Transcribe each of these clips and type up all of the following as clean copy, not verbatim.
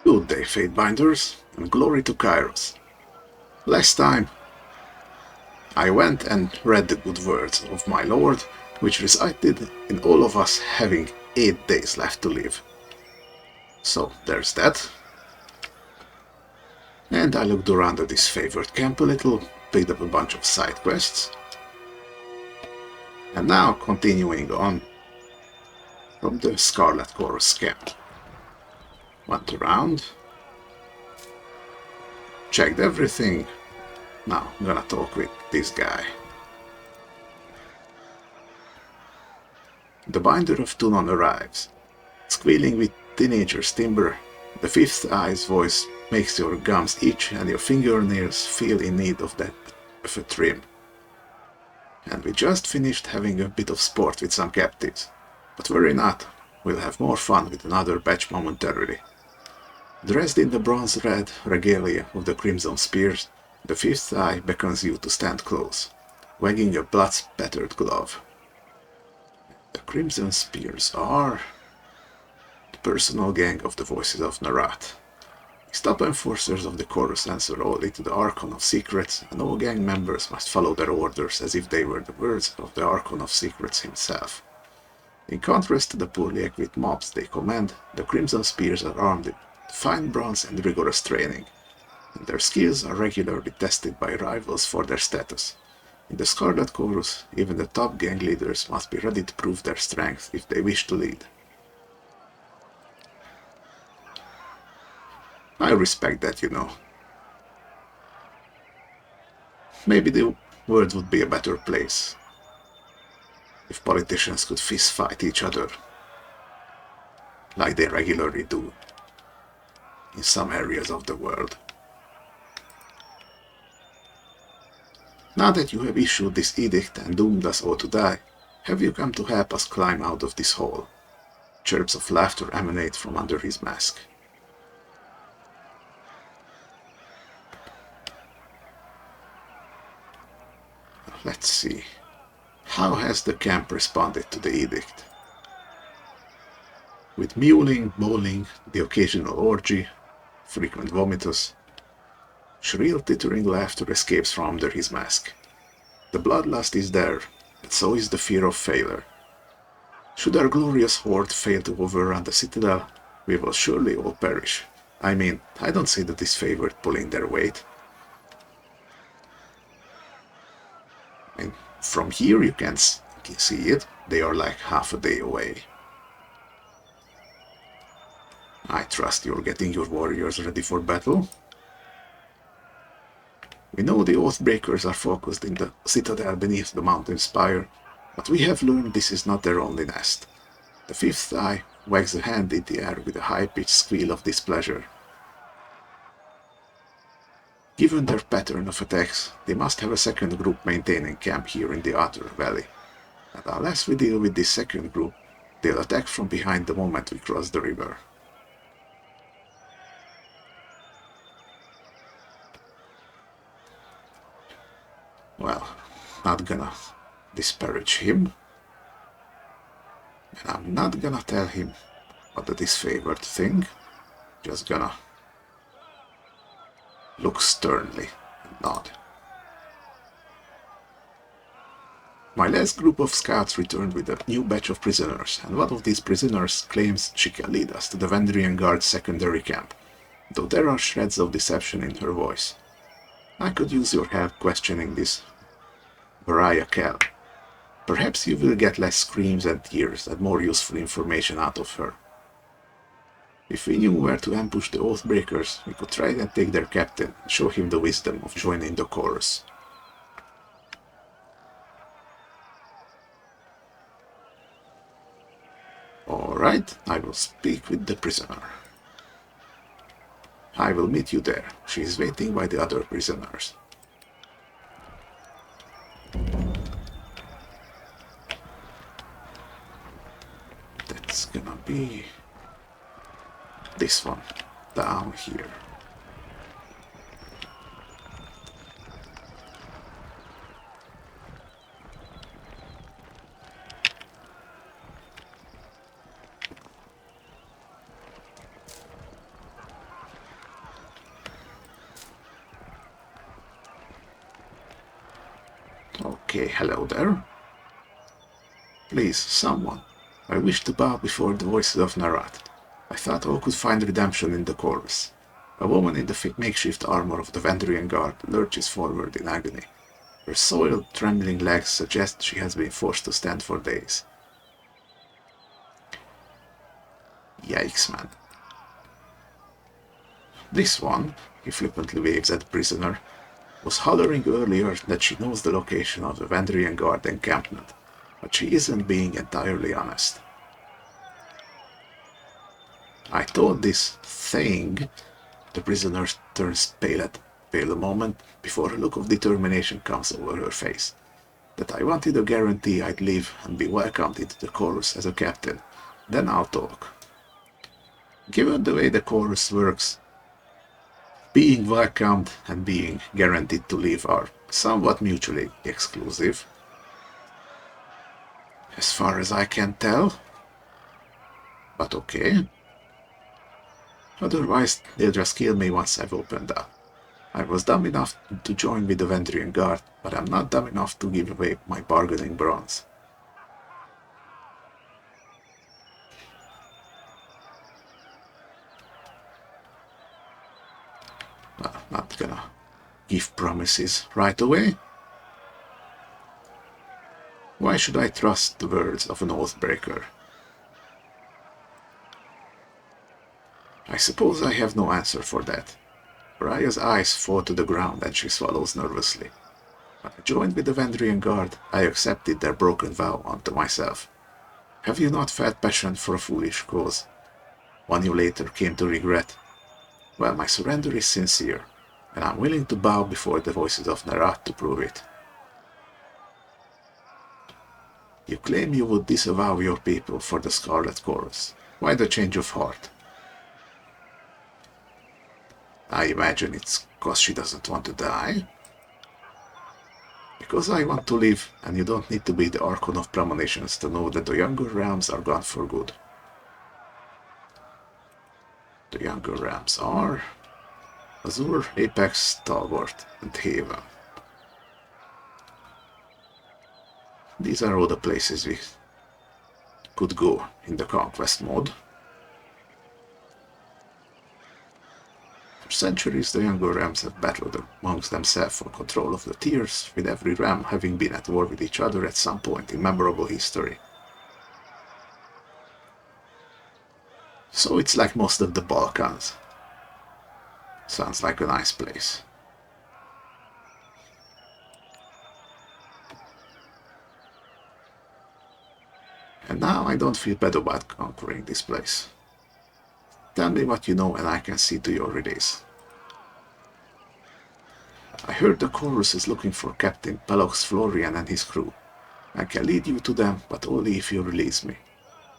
Good day, Fatebinders, and glory to Kyros. Last time I went and read the good words of my lord, which resulted in all of us having 8 days left to live. So there's that. And I looked around at this favored camp a little, picked up a bunch of side quests, and now continuing on from the Scarlet Chorus camp. Went around, checked everything. Now I'm gonna talk with this guy. The binder of Tunon arrives. Squealing with teenager's timber, the fifth eye's voice makes your gums itch and your fingernails feel in need of a trim. And we just finished having a bit of sport with some captives. But worry not, we'll have more fun with another batch momentarily. Dressed in the bronze-red regalia of the Crimson Spears, the fifth eye beckons you to stand close, wagging a blood-spattered glove. The Crimson Spears are the personal gang of the Voices of Narat. These top enforcers of the Chorus answer only to the Archon of Secrets, and all gang members must follow their orders as if they were the words of the Archon of Secrets himself. In contrast to the poorly equipped mobs they command, the Crimson Spears are armed with fine bronze and rigorous training, and their skills are regularly tested by rivals for their status. In the Scarlet Chorus, even the top gang leaders must be ready to prove their strength if they wish to lead. I respect that, you know. Maybe the world would be a better place if politicians could fist fight each other like they regularly do in some areas of the world. Now that you have issued this edict and doomed us all to die, have you come to help us climb out of this hole? Chirps of laughter emanate from under his mask. Let's see. How has the camp responded to the edict? With mewling, bowling, the occasional orgy, frequent vomitus, shrill tittering laughter escapes from under his mask. The bloodlust is there, but so is the fear of failure. Should our glorious horde fail to overrun the citadel, we will surely all perish. I mean, I don't see the disfavored pulling their weight. And from here you can see it, they are like half a day away. I trust you're getting your warriors ready for battle. We know the Oathbreakers are focused in the citadel beneath the mountain spire, but we have learned this is not their only nest. The fifth eye wags a hand in the air with a high-pitched squeal of displeasure. Given their pattern of attacks, they must have a second group maintaining camp here in the outer valley, and unless we deal with this second group, they'll attack from behind the moment we cross the river. Well, not gonna disparage him, and I'm not gonna tell him what the disfavored thing, just gonna look sternly and nod. My last group of scouts returned with a new batch of prisoners, and one of these prisoners claims she can lead us to the Vendrian Guard's secondary camp, though there are shreds of deception in her voice. I could use your help questioning this Mariah Kell. Perhaps you will get less screams and tears and more useful information out of her. If we knew where to ambush the Oathbreakers, we could try and take their captain and show him the wisdom of joining the chorus. Alright, I will speak with the prisoner. I will meet you there. She is waiting by the other prisoners. That's gonna be this one, down here. Okay, hello there. Please, someone. I wish to bow before the voices of Narat. I thought all could find redemption in the chorus. A woman in the makeshift armor of the Vendrian Guard lurches forward in agony. Her soiled, trembling legs suggest she has been forced to stand for days. Yikes, man. This one, he flippantly waves at the prisoner, was hollering earlier that she knows the location of the Vendrian Guard encampment, but she isn't being entirely honest. I told this thing, the prisoner turns pale a moment before a look of determination comes over her face, that I wanted a guarantee I'd live and be welcomed into the chorus as a captain. Then I'll talk. Given the way the chorus works, being welcomed and being guaranteed to live are somewhat mutually exclusive. As far as I can tell. But okay. Otherwise, they'll just kill me once I've opened up. I was dumb enough to join with the Vendrian Guard, but I'm not dumb enough to give away my bargaining bronze. Well, not gonna give promises right away. Why should I trust the words of an oathbreaker? I suppose I have no answer for that. Raya's eyes fall to the ground and she swallows nervously. When I joined with the Vendrian Guard, I accepted their broken vow unto myself. Have you not felt passion for a foolish cause? One you later came to regret? Well, my surrender is sincere, and I'm willing to bow before the voices of Narat to prove it. You claim you would disavow your people for the Scarlet Chorus. Why the change of heart? I imagine it's because she doesn't want to die. Because I want to live, and you don't need to be the Archon of Premonitions to know that the younger realms are gone for good. The younger realms are Azure, Apex, Stalwart, and Haven. These are all the places we could go in the conquest mode. For centuries, the younger realms have battled amongst themselves for control of the tiers, with every realm having been at war with each other at some point in memorable history. So it's like most of the Balkans. Sounds like a nice place. And now I don't feel bad about conquering this place. Tell me what you know and I can see to your release. I heard the chorus is looking for Captain Pelox Florian and his crew. I can lead you to them, but only if you release me.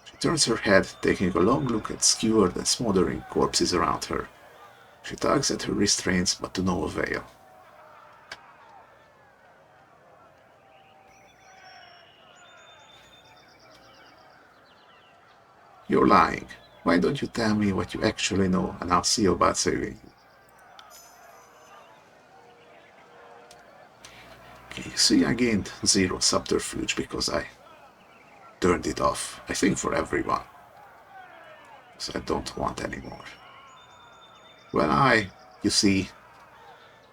She turns her head, taking a long look at skewered and smoldering corpses around her. She tugs at her restraints, but to no avail. You're lying. Why don't you tell me what you actually know, and I'll see about saving you. Okay, you see, I gained 0 subterfuge because I turned it off, I think for everyone. Because I don't want any more. Well, you see,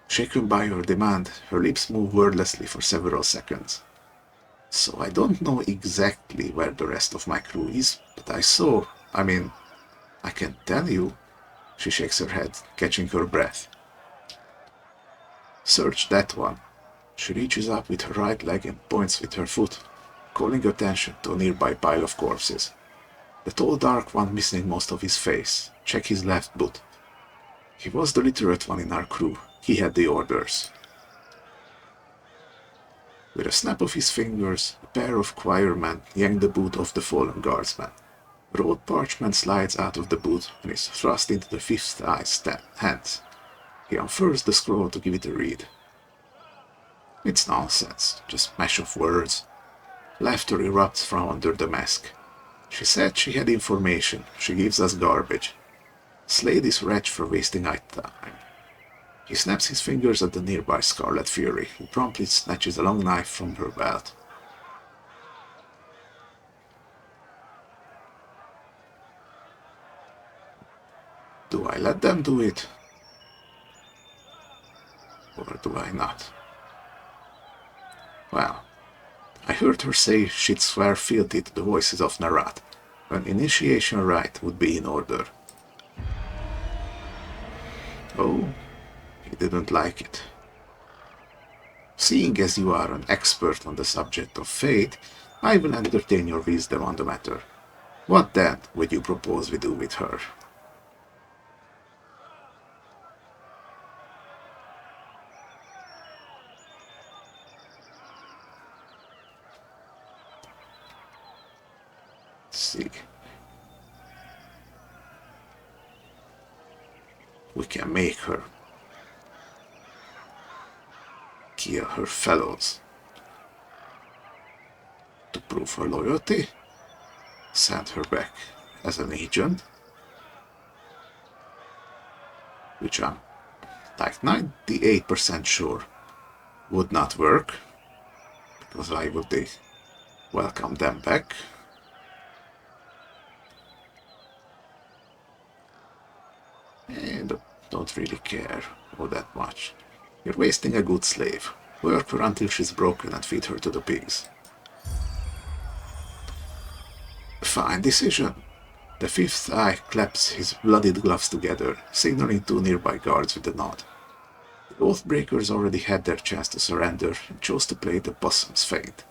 shaken by her demand, her lips move wordlessly for several seconds. So I don't know exactly where the rest of my crew is, but I can tell you. She shakes her head, catching her breath. Search that one. She reaches up with her right leg and points with her foot, calling attention to a nearby pile of corpses. The tall dark one missing most of his face. Check his left boot. He was the literate one in our crew. He had the orders. With a snap of his fingers, a pair of choirmen yank the boot off the fallen guardsman. Rolled parchment slides out of the boot and is thrust into the fifth eye's hands. He unfurls the scroll to give it a read. It's nonsense, just mash of words. Laughter erupts from under the mask. She said she had information. She gives us garbage. Slay this wretch for wasting our time. He snaps his fingers at the nearby Scarlet Fury, who promptly snatches a long knife from her belt. Do I let them do it? Or do I not? Well, I heard her say she'd swear fealty to the voices of Narat. An initiation rite would be in order. Oh, he didn't like it. Seeing as you are an expert on the subject of fate, I will entertain your wisdom on the matter. What then would you propose we do with her? Let's see. We can make her kill her fellows to prove her loyalty, send her back as an agent, which I'm like 98% sure would not work, because why would they welcome them back? And don't really care all that much. You're wasting a good slave. Work her until she's broken and feed her to the pigs. Fine decision. The fifth eye claps his bloodied gloves together, signaling two nearby guards with a nod. The Oathbreakers already had their chance to surrender and chose to play the possum's fate.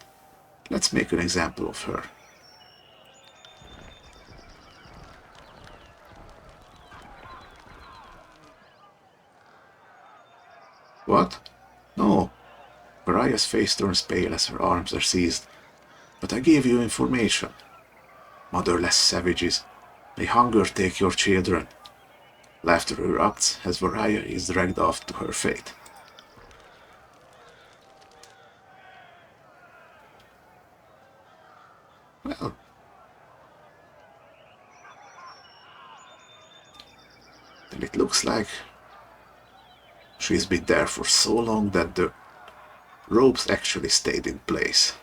Let's make an example of her. What? No. Mariah's face turns pale as her arms are seized. But I gave you information. Motherless savages. May hunger take your children. Laughter erupts as Variah is dragged off to her fate. Well, then it looks like she's been there for so long that the ropes actually stayed in place.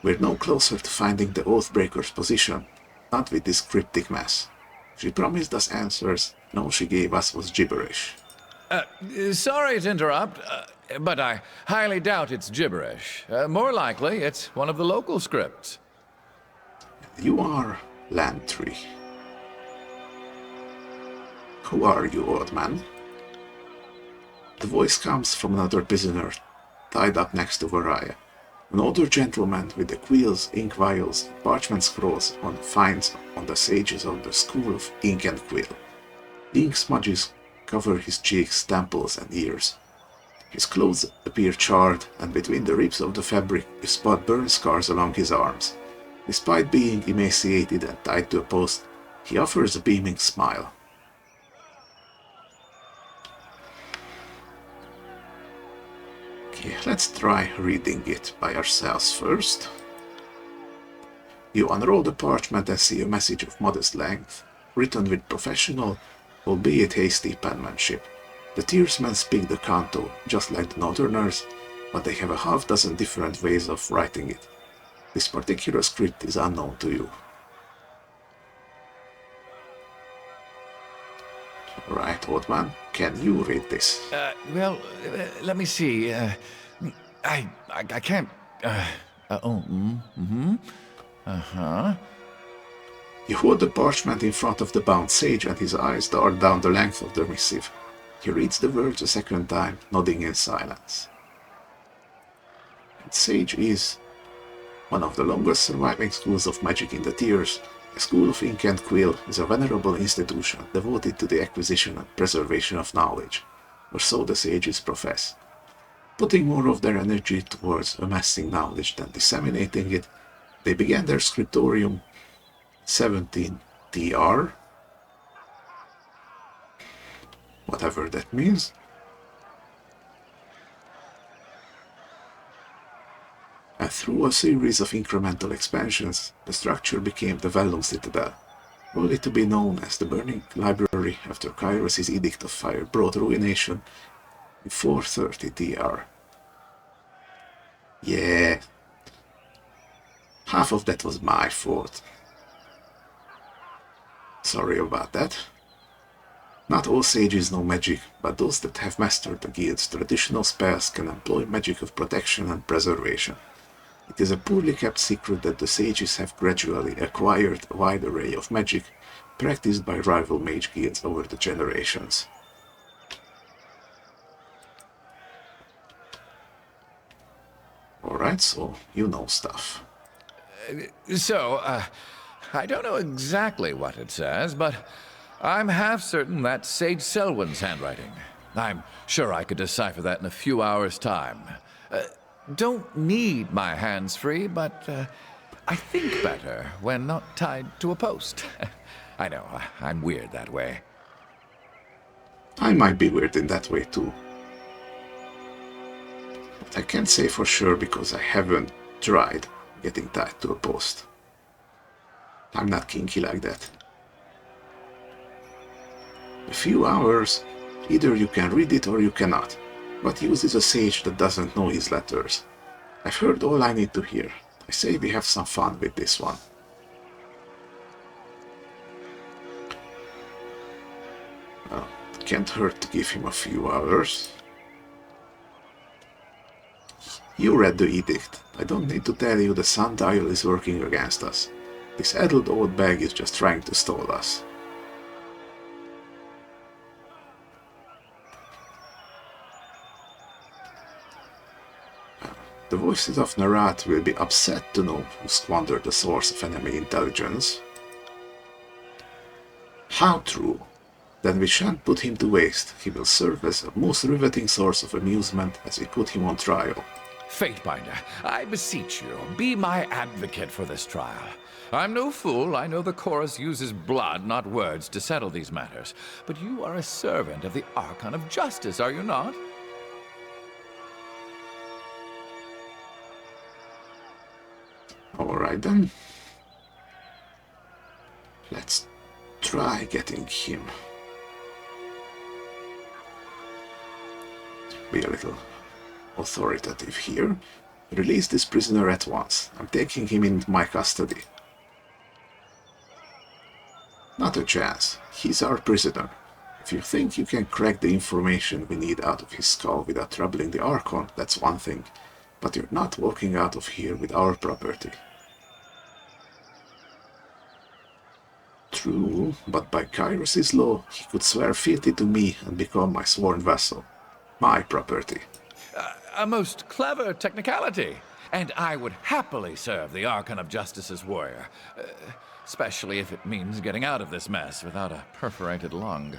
We're no closer to finding the Oathbreaker's position, not with this cryptic mess. She promised us answers, and all she gave us was gibberish. Sorry to interrupt, but I highly doubt it's gibberish. More likely, it's one of the local scripts. You are Lantry. Who are you, old man? The voice comes from another prisoner, tied up next to Variah. An older gentleman with the quills, ink vials, and parchment scrolls on finds on the sages of the school of ink and quill. The ink smudges cover his cheeks, temples, and ears. His clothes appear charred, and between the rips of the fabric you spot burn scars along his arms. Despite being emaciated and tied to a post, he offers a beaming smile. Okay, let's try reading it by ourselves first. You unroll the parchment and see a message of modest length, written with professional, albeit hasty penmanship. The Tearsmen speak the canto, just like the Northerners, but they have a half-dozen different ways of writing it. This particular script is unknown to you. Right, old man, can you read this? Let me see. I can't. You hold the parchment in front of the bound sage, and his eyes dart down the length of the missive. He reads the words a second time, nodding in silence. And Sage is one of the longest surviving schools of magic in the Tears. The School of Ink and Quill is a venerable institution devoted to the acquisition and preservation of knowledge, or so the sages profess. Putting more of their energy towards amassing knowledge than disseminating it, they began their scriptorium 17 TR, whatever that means. And through a series of incremental expansions, the structure became the Vellum Citadel. only to be known as the Burning Library after Kyros' Edict of Fire brought ruination in 430 TR. Yeah, half of that was my fault. Sorry about that. Not all sages know magic, but those that have mastered the guild's traditional spells can employ magic of protection and preservation. It is a poorly kept secret that the sages have gradually acquired a wide array of magic practiced by rival mage guilds over the generations. Alright, so you know stuff. So, I don't know exactly what it says, but I'm half certain that's Sage Selwyn's handwriting. I'm sure I could decipher that in a few hours' time. Don't need my hands free, but I think better when not tied to a post. I know, I'm weird that way. I might be weird in that way too. But I can't say for sure because I haven't tried getting tied to a post. I'm not kinky like that. A few hours, either you can read it or you cannot. What use is a sage that doesn't know his letters? I've heard all I need to hear. I say we have some fun with this one. Well, it can't hurt to give him a few hours. You read the edict. I don't need to tell you the sundial is working against us. This addled old bag is just trying to stall us. The voices of Narat will be upset to know who squandered the source of enemy intelligence. How true. Then we shan't put him to waste. He will serve as a most riveting source of amusement as we put him on trial. Fatebinder, I beseech you, be my advocate for this trial. I'm no fool. I know the chorus uses blood, not words, to settle these matters. But you are a servant of the Archon of Justice, are you not? Alright then. Let's try getting him. Be a little authoritative here. Release this prisoner at once. I'm taking him into my custody. Not a chance. He's our prisoner. If you think you can crack the information we need out of his skull without troubling the Archon, that's one thing. But you're not walking out of here with our property. True, but by Kyros' law, he could swear fealty to me and become my sworn vassal. My property. A most clever technicality. And I would happily serve the Archon of Justice's warrior. Especially if it means getting out of this mess without a perforated lung.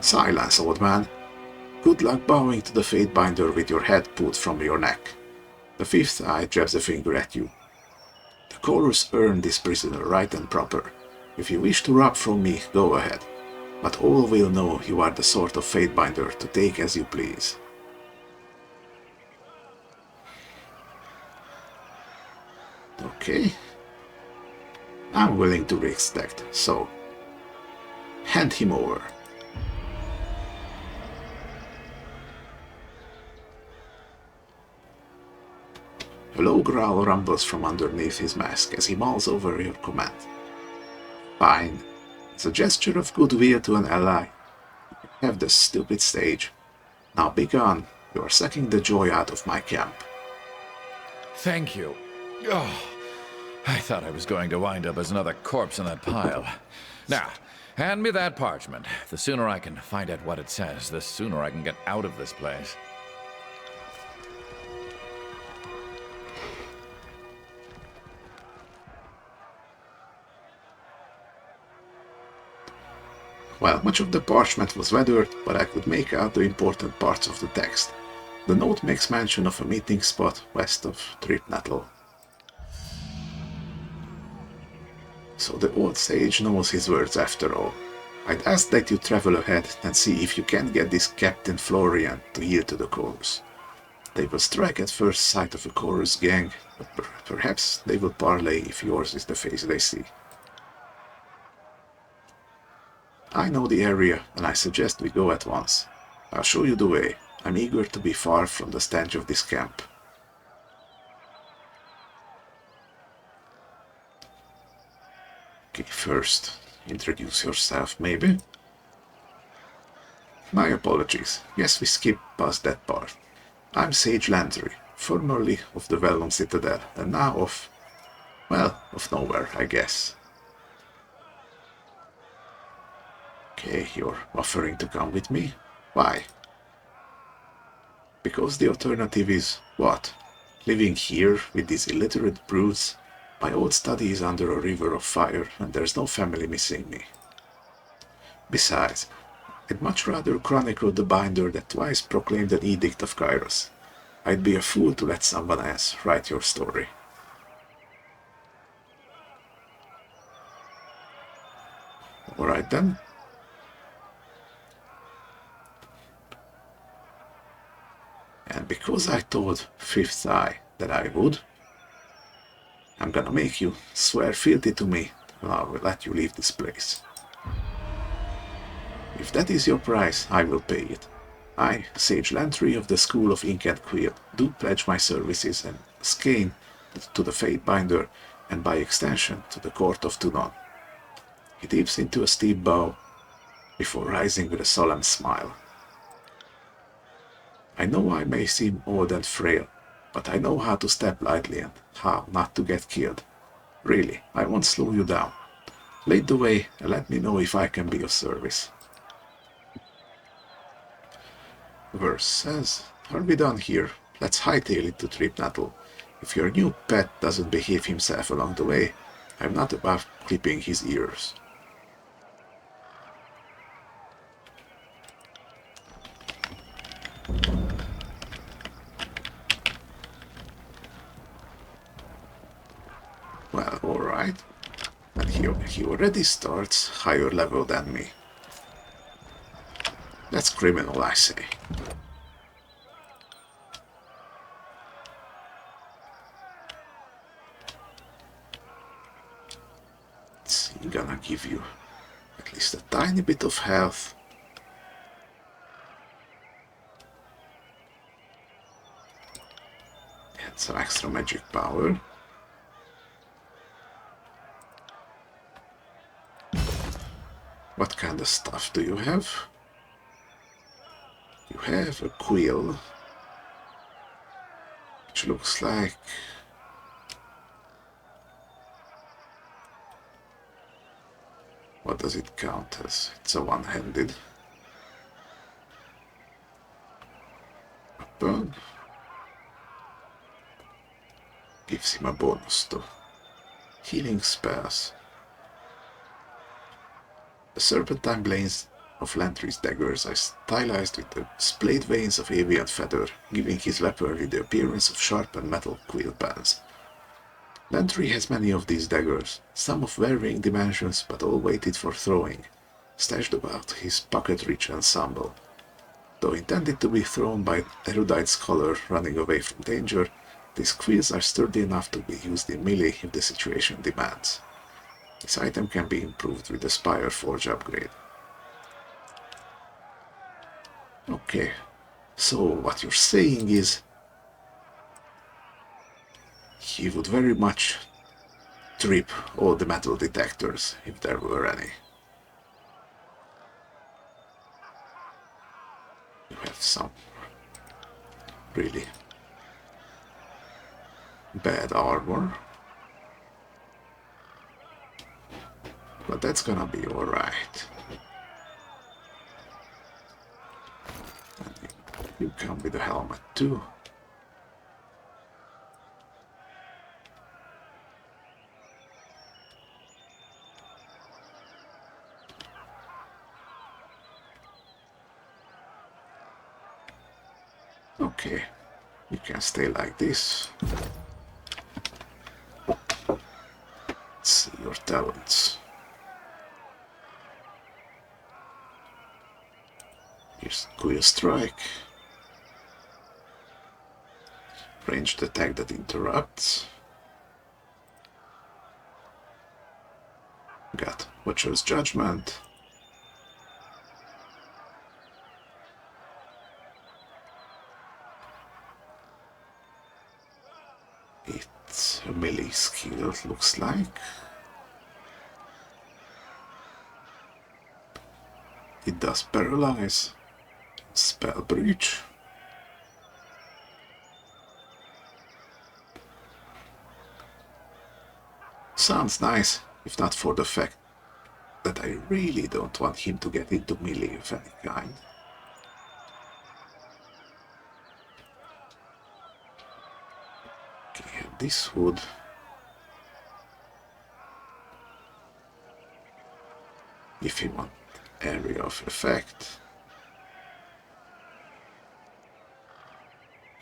Silence, old man. Good luck bowing to the Fatebinder with your head pulled from your neck. The fifth eye jabs a finger at you. The chorus earned this prisoner right and proper. If you wish to rob from me, go ahead. But all will know you are the sort of Fatebinder to take as you please. Okay. I'm willing to risk that, so hand him over. A low growl rumbles from underneath his mask as he mulls over your command. Fine. It's a gesture of goodwill to an ally. You have the stupid stage. Now be gone. You are sucking the joy out of my camp. Thank you. Oh, I thought I was going to wind up as another corpse in that pile. Now, hand me that parchment. The sooner I can find out what it says, the sooner I can get out of this place. Well, much of the parchment was weathered, but I could make out the important parts of the text. The note makes mention of a meeting spot west of Tripnettle. So the old sage knows his words after all. I'd ask that you travel ahead and see if you can get this Captain Florian to yield to the chorus. They will strike at first sight of a chorus gang, but perhaps they will parley if yours is the face they see. I know the area, and I suggest we go at once. I'll show you the way. I'm eager to be far from the stench of this camp. Okay, first, introduce yourself, maybe? My apologies. Yes, we skipped past that part. I'm Sage Lantry, formerly of the well-known Citadel, and now of nowhere, I guess. Okay, you're offering to come with me? Why? Because the alternative is, what? Living here with these illiterate brutes? My old study is under a river of fire, and there's no family missing me. Besides, I'd much rather chronicle the binder that twice proclaimed an edict of Kyros. I'd be a fool to let someone else write your story. Alright then. And because I told Fifth Eye that I would, I'm gonna make you swear fealty to me, and I will let you leave this place. If that is your price, I will pay it. I, Sage Lantry of the School of Ink and Quill, do pledge my services and skein to the Fatebinder, and by extension to the Court of Tunon. He dips into a steep bow before rising with a solemn smile. I know I may seem old and frail, but I know how to step lightly and how not to get killed. Really, I won't slow you down. Lead the way and let me know if I can be of service. Verse says, are we done here? Let's hightail it to Tripnattle. If your new pet doesn't behave himself along the way, I'm not above clipping his ears. Well, alright. And he already starts higher level than me. That's criminal, I say. It's gonna give you at least a tiny bit of health. And some extra magic power. What kind of stuff do you have? You have a quill, which looks like... What does it count as? It's a one-handed weapon. Gives him a bonus to healing spells. The serpentine blades of Lantry's daggers are stylized with the splayed veins of avian feather, giving his weaponry the appearance of sharpened metal quill pens. Lantry has many of these daggers, some of varying dimensions but all weighted for throwing, stashed about his pocket-rich ensemble. Though intended to be thrown by erudite scholar running away from danger, these quills are sturdy enough to be used in melee if the situation demands. This item can be improved with the Spire Forge upgrade. Okay, so what you're saying is he would very much trip all the metal detectors if there were any. You have some really bad armor, but that's gonna be alright. You come with a helmet too. Okay, you can stay like this. Let's see your talents. Here's Quill Strike. Ranged attack that interrupts. Got Watcher's Judgment. It's a melee skill, it looks like. It does paralyze. Spell breach. Sounds nice, if not for the fact that I really don't want him to get into melee of any kind. Okay, and this would give him an area of effect.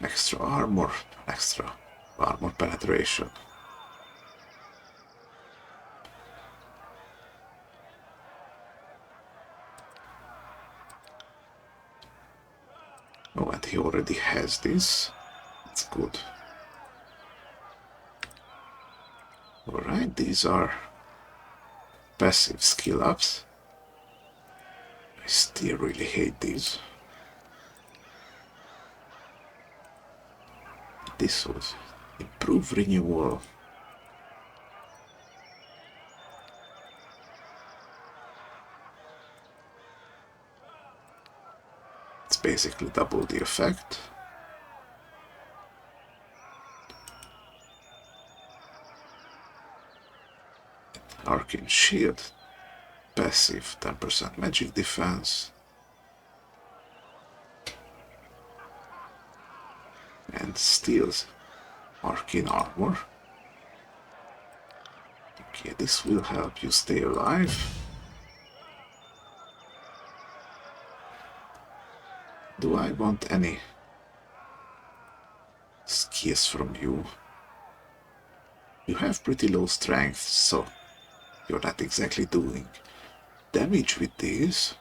Extra armor penetration. Oh, and he already has this. That's good. Alright, these are passive skill ups. I still really hate these. This was improve renewal. It's basically double the effect. Arcane Shield, passive 10% magic defense. And steals Arcane Armor. Okay, this will help you stay alive. Do I want any skills from you? You have pretty low strength, so you're not exactly doing damage with these.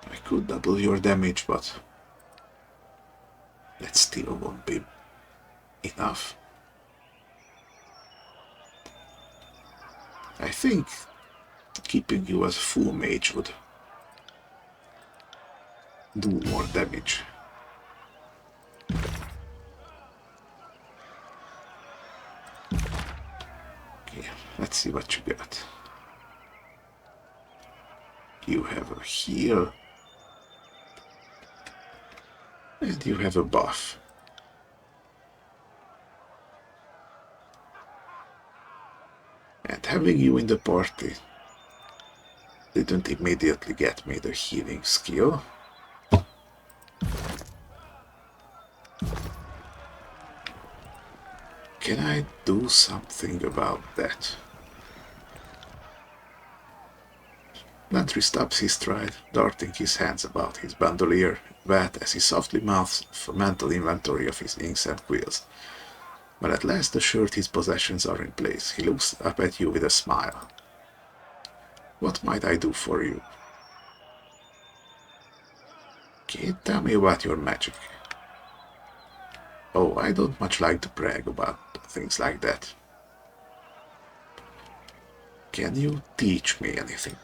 I could double your damage, but that still won't be enough. I think keeping you as a full mage would do more damage. Okay, let's see what you got. You have a heal. And you have a buff. And having you in the party didn't immediately get me the healing skill. Can I do something about that? Lantry stops his stride, darting his hands about his bandolier vat as he softly mouths a mental inventory of his inks and quills. When at last assured his possessions are in place, he looks up at you with a smile. What might I do for you? Okay, tell me about your magic. Oh, I don't much like to brag about things like that. Can you teach me anything?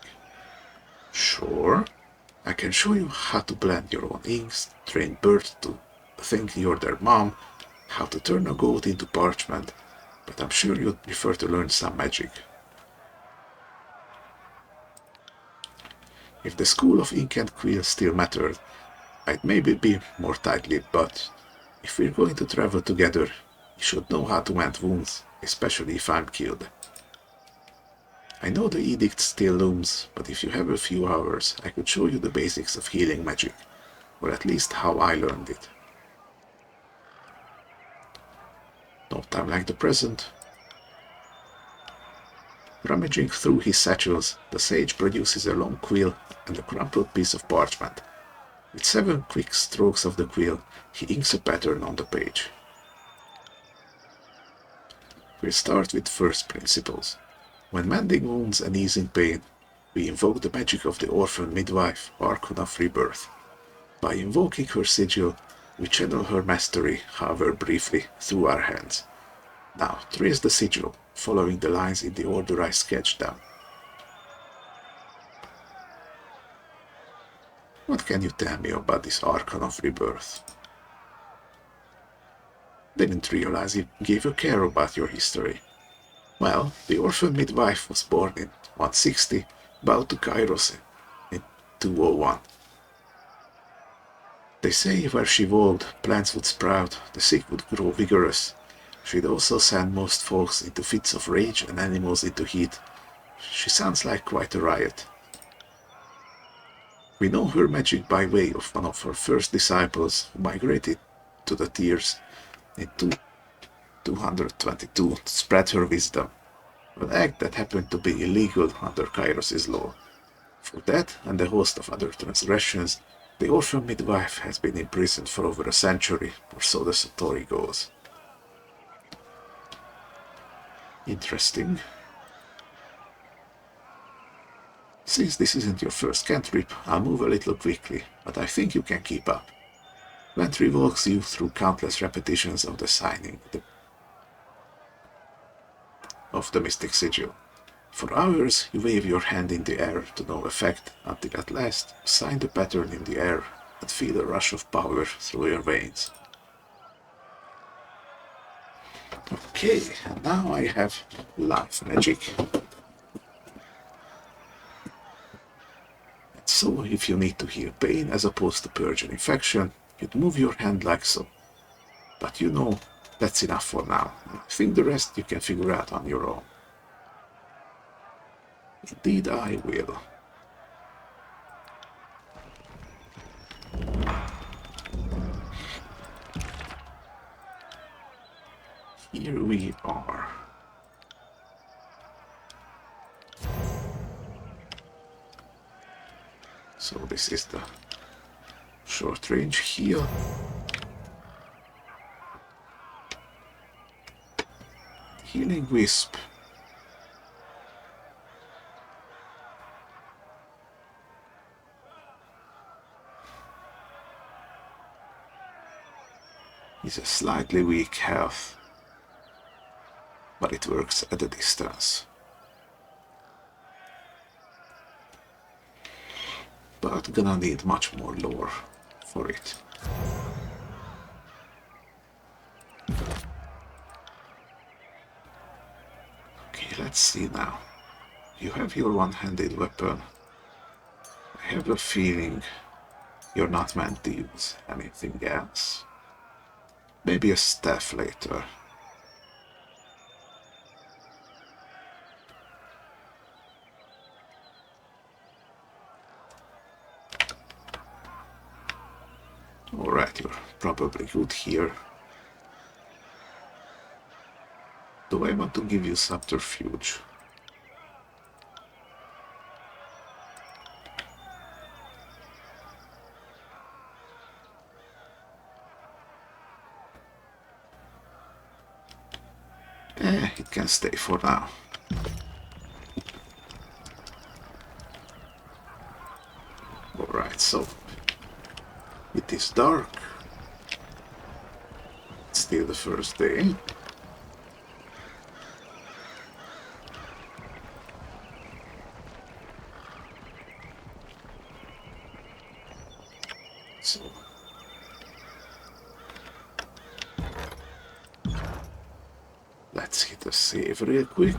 Sure. I can show you how to blend your own inks, train birds to think you're their mom, how to turn a goat into parchment, but I'm sure you'd prefer to learn some magic. If the school of ink and quill still mattered, I'd maybe be more tight-lipped, but if we're going to travel together, you should know how to mend wounds, especially if I'm killed. I know the edict still looms, but if you have a few hours, I could show you the basics of healing magic, or at least how I learned it. No time like the present. Rummaging through his satchels, the sage produces a long quill and a crumpled piece of parchment. With 7 quick strokes of the quill, he inks a pattern on the page. We'll start with first principles. When mending wounds and easing pain, we invoke the magic of the orphan midwife, Archon of Rebirth. By invoking her sigil, we channel her mastery, however briefly, through our hands. Now, trace the sigil, following the lines in the order I sketched them. What can you tell me about this Archon of Rebirth? Didn't realize you gave a care about your history. Well, the orphan midwife was born in 160, bowed to Kyros in 201. They say where she walked, plants would sprout, the sick would grow vigorous. She'd also send most folks into fits of rage and animals into heat. She sounds like quite a riot. We know her magic by way of one of her first disciples who migrated to the Tears in 222 to spread her wisdom, an act that happened to be illegal under Kyros' law. For that and a host of other transgressions, the orphan midwife has been imprisoned for over a century, or so the story goes. Interesting. Since this isn't your first cantrip, I'll move a little quickly, but I think you can keep up. Lantry walks you through countless repetitions of the signing of the mystic sigil. For hours, you wave your hand in the air to no effect, until at last you sign the pattern in the air and feel a rush of power through your veins. Okay, and now I have life magic. And so, if you need to heal pain as opposed to purge an infection, you'd move your hand like so. But you know, that's enough for now. I think the rest you can figure out on your own. Indeed I will. Here we are. So this is the short range heal. Healing Wisp. Is a slightly weak health, but it works at a distance. But gonna need much more lore for it. Okay, let's see now. You have your one-handed weapon. I have a feeling you're not meant to use anything else. Maybe a staff later. Alright, you're probably good here. Do I want to give you subterfuge? It can stay for now. Alright, so it is dark. It's still the first day. So let's hit a save real quick.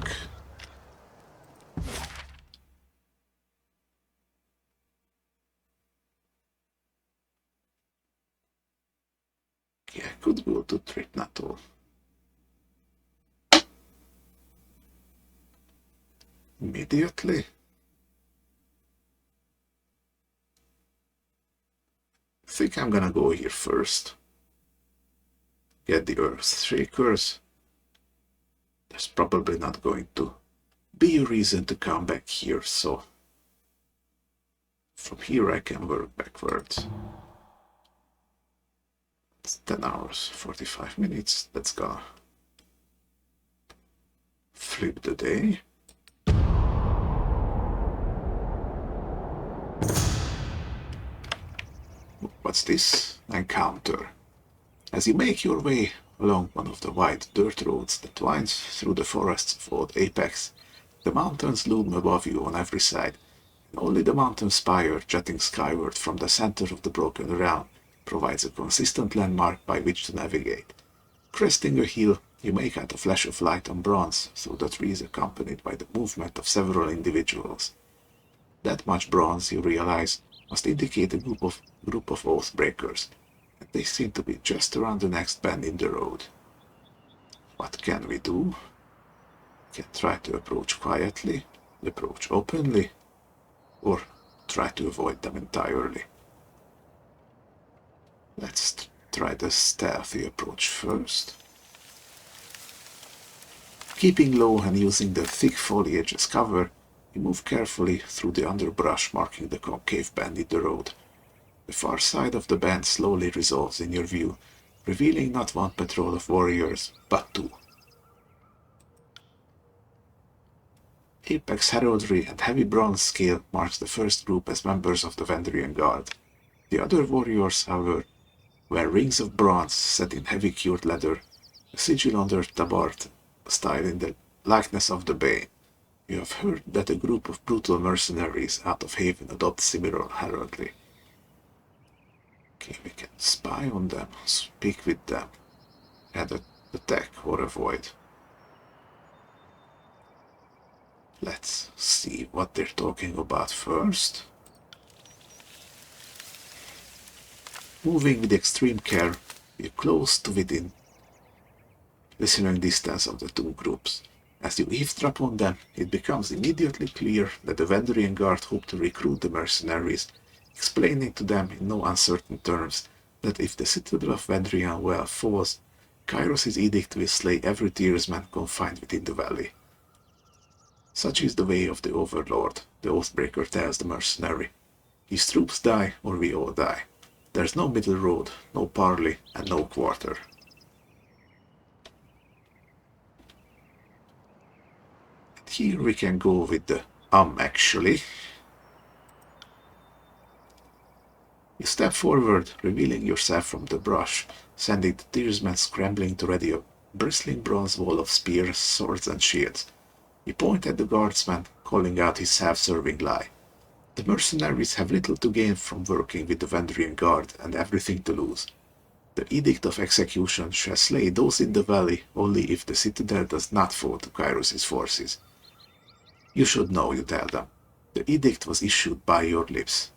Okay, I could go to Tripnato. Immediately. I think I'm gonna go here first. Get the Earthshakers. There's probably not going to be a reason to come back here, so from here I can work backwards. It's 10 hours, 45 minutes. Let's go. Flip the day. What's this? Encounter. As you make your way along one of the wide dirt roads that winds through the forests of Old Apex, the mountains loom above you on every side, and only the mountain spire jutting skyward from the center of the broken realm provides a consistent landmark by which to navigate. Cresting a hill, you make out a flash of light on bronze through the trees accompanied by the movement of several individuals. That much bronze, you realize, must indicate a group of Oathbreakers, and they seem to be just around the next bend in the road. What can we do? We can try to approach quietly, approach openly, or try to avoid them entirely. Let's try the stealthy approach first. Keeping low and using the thick foliage as cover, you move carefully through the underbrush marking the concave bend in the road. The far side of the bend slowly resolves in your view, revealing not one patrol of warriors, but two. Apex heraldry and heavy bronze scale marks the first group as members of the Vendrian Guard. The other warriors, however, wear rings of bronze set in heavy cured leather, a sigil on their tabard, style in the likeness of the Bane. You have heard that a group of brutal mercenaries out of Haven adopt similar heraldry. Okay, we can spy on them, speak with them, and attack or avoid. Let's see what they're talking about first. Moving with extreme care, you're close to within listening distance of the two groups. As you eavesdrop on them, it becomes immediately clear that the Vendrian Guard hope to recruit the mercenaries, explaining to them in no uncertain terms that if the citadel of Vendrian well falls, Kyros' edict will slay every Tearsman confined within the valley. Such is the way of the Overlord, the Oathbreaker tells the mercenary. His troops die or we all die. There's no middle road, no parley, and no quarter. And here we can go with the actually. You step forward, revealing yourself from the brush, sending the Tearsmen scrambling to ready a bristling bronze wall of spears, swords, and shields. You point at the guardsman, calling out his self-serving lie. The mercenaries have little to gain from working with the Vendrian Guard and everything to lose. The Edict of Execution shall slay those in the valley only if the citadel does not fall to Kyros' forces. You should know, you tell them. The edict was issued by your lips.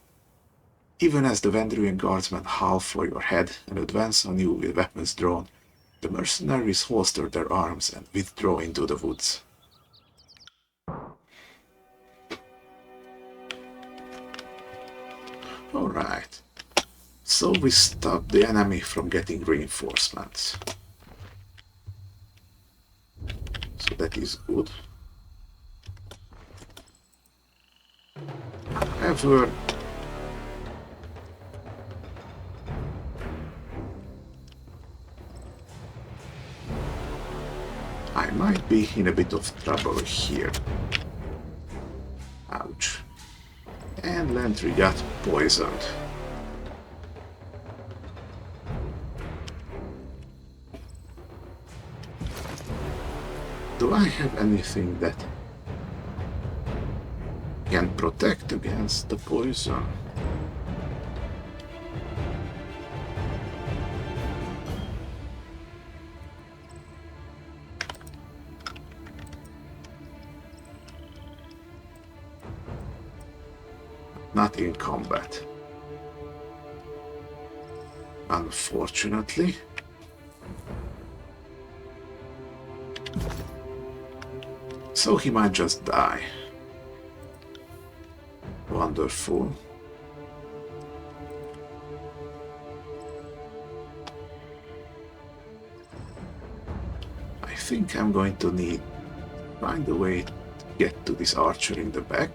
Even as the Vendrian Guardsmen howl for your head and advance on you with weapons drawn, the mercenaries holster their arms and withdraw into the woods. Alright, so we stop the enemy from getting reinforcements. So that is good. However, I might be in a bit of trouble here. Ouch. And Lantry got poisoned. Do I have anything that can protect against the poison? Not in combat. Unfortunately. So he might just die. Wonderful. I think I'm going to find a way to get to this archer in the back.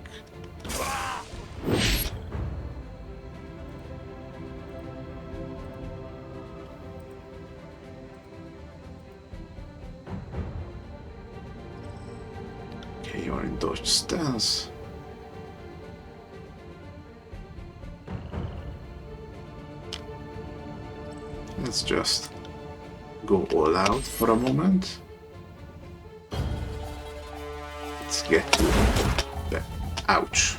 in dodge stance. Let's just go all out for a moment. Let's get to the... Ouch!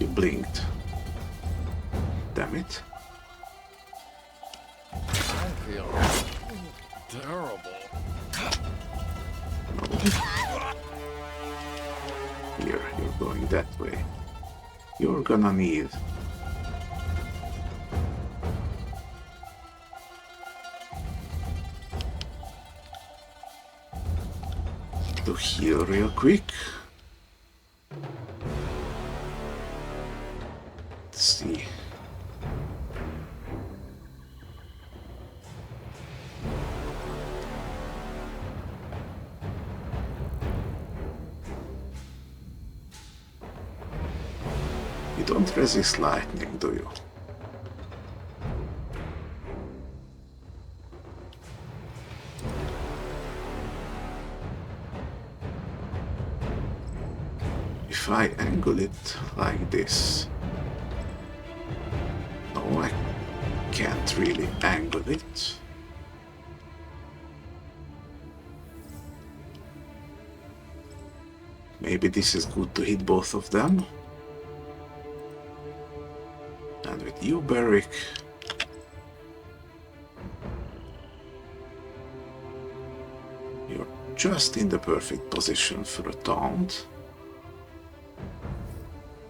You blinked. Damn it. I feel terrible. Here, you're going that way. You're gonna need to heal real quick. Let's see. You don't resist lightning, do you? If I angle it like this... No, I can't really angle it. Maybe this is good to hit both of them. And with you, Beric, you're just in the perfect position for a taunt.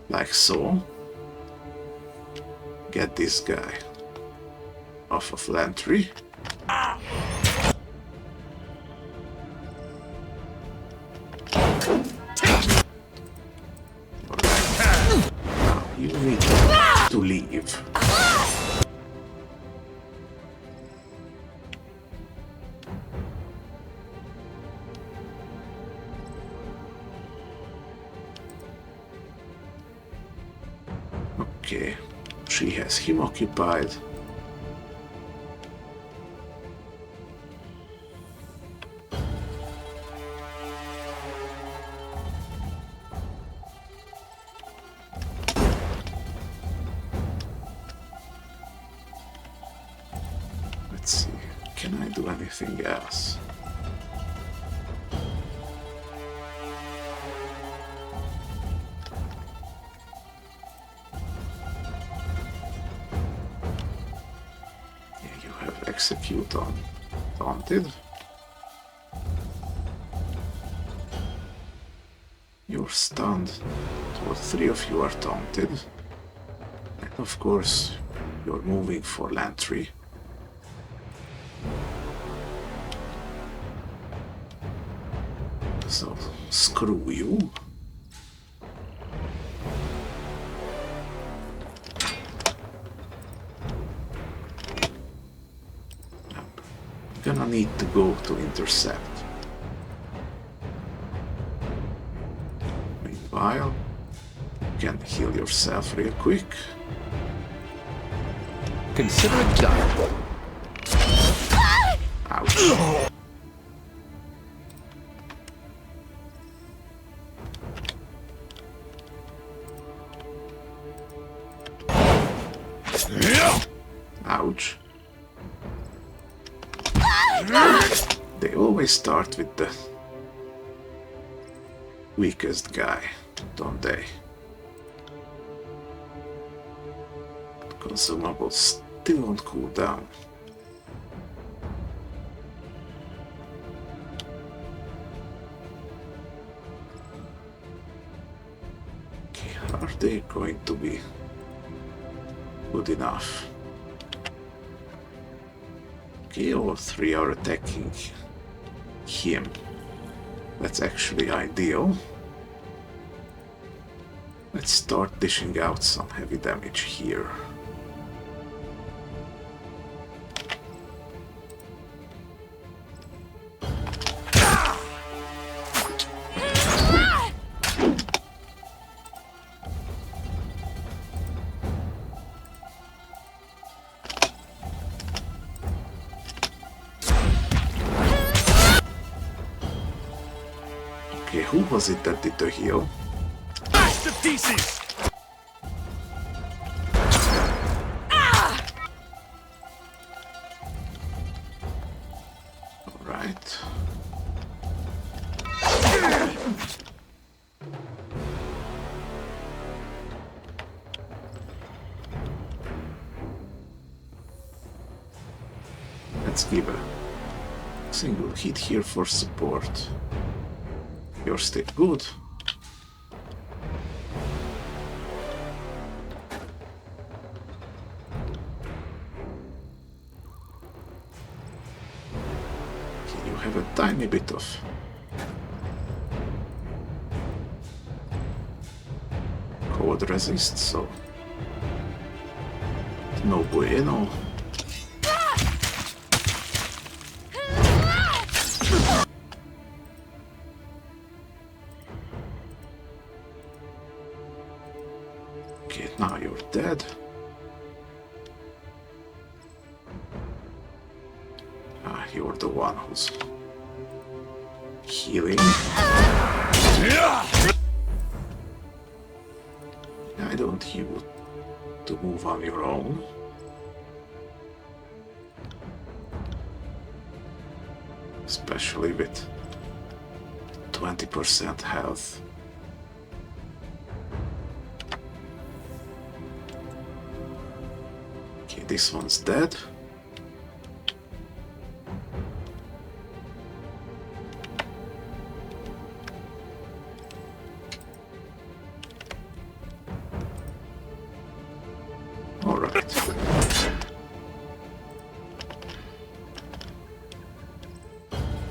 Like so. Get this guy off of Lantry. Alright. Now you need to leave. Okay, she has him occupied. Let's see, can I do anything else? Execute on taunted. You're stunned. All three of you are taunted. And of course, you're moving for Lantry. So, screw you. Gonna need to go to intercept. Meanwhile, you can heal yourself real quick. Consider it done. Ouch. Ouch. They always start with the weakest guy, don't they? Consumables still on cooldown. Okay, are they going to be good enough? Okay, all three are attacking him. That's actually ideal. Let's start dishing out some heavy damage here. Okay, who was it that did the heal? Bash to pieces! Alright. Let's give a single hit here for support. You're still good. Okay, you have a tiny bit of cold resist, so no bueno. Okay, now you're dead. Ah, you're the one who's healing. I don't hear you to move on your own. Especially with 20% health. Okay, this one's dead. All right.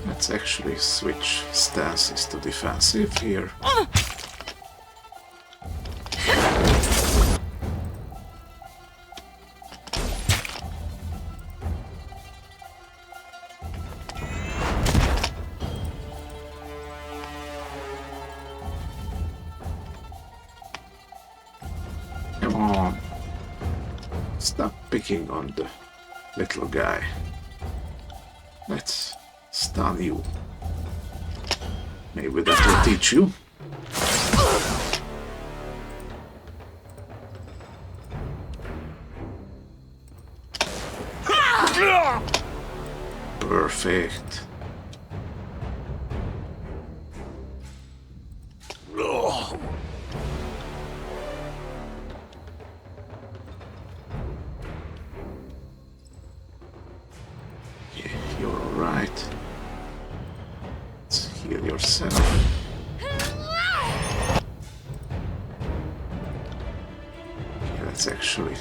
Let's actually switch stances to defensive here. Come on. Stop picking on the little guy. Let's stun you. Maybe that will teach you. Perfect. Yeah, you're alright. Let's heal yourself. Yeah, let's actually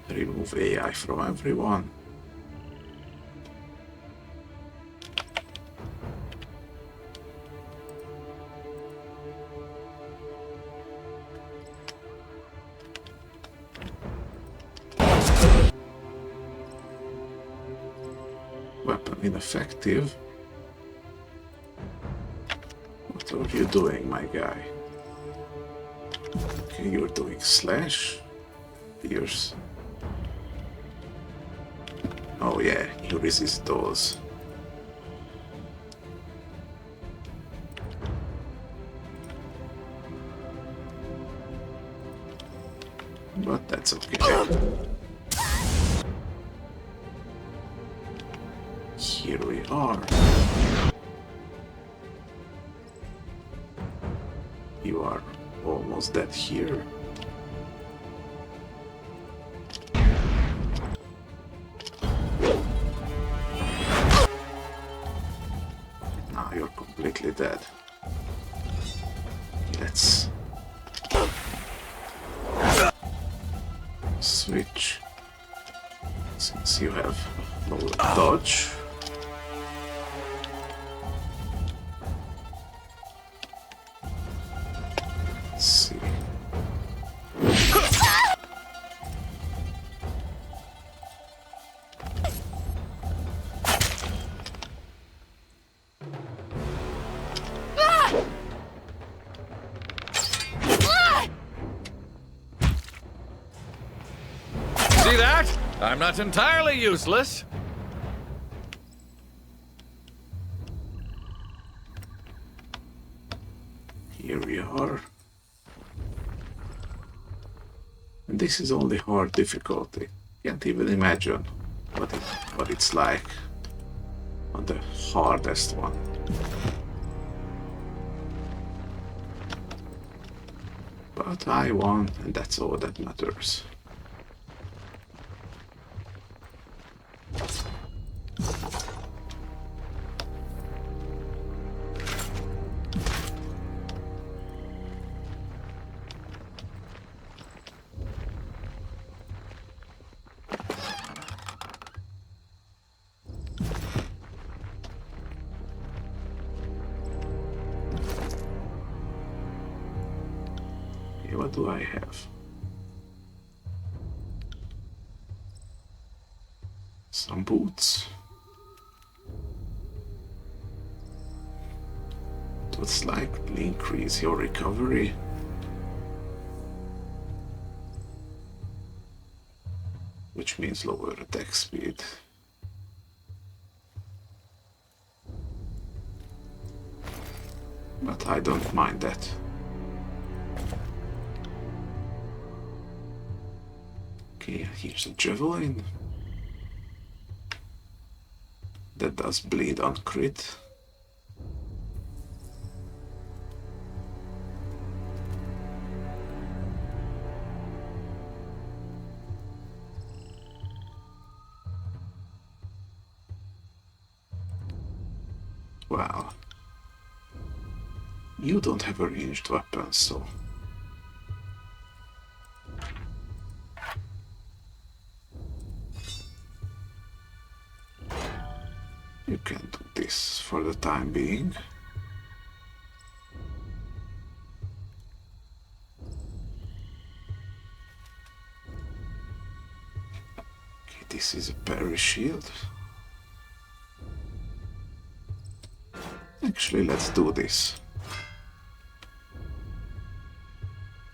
remove AI from everyone. Weapon ineffective. What are you doing, my guy? Okay, you're doing slash. Pierce. Oh yeah, you resist those. But that's okay. Here we are. You are almost dead here. Now you're completely dead. Let's switch. Since you have no dodge. Let's see. See that? I'm not entirely useless. Here we are. And this is only hard difficulty. Can't even imagine what it's like on the hardest one. But I won, and that's all that matters. What do I have? Some boots. It would slightly increase your recovery. Which means lower attack speed. But I don't mind that. Okay, here's a javelin. That does bleed on crit. Wow. You don't have a ranged weapon, so... you can do this for the time being. Okay, this is a parry shield. Actually, let's do this.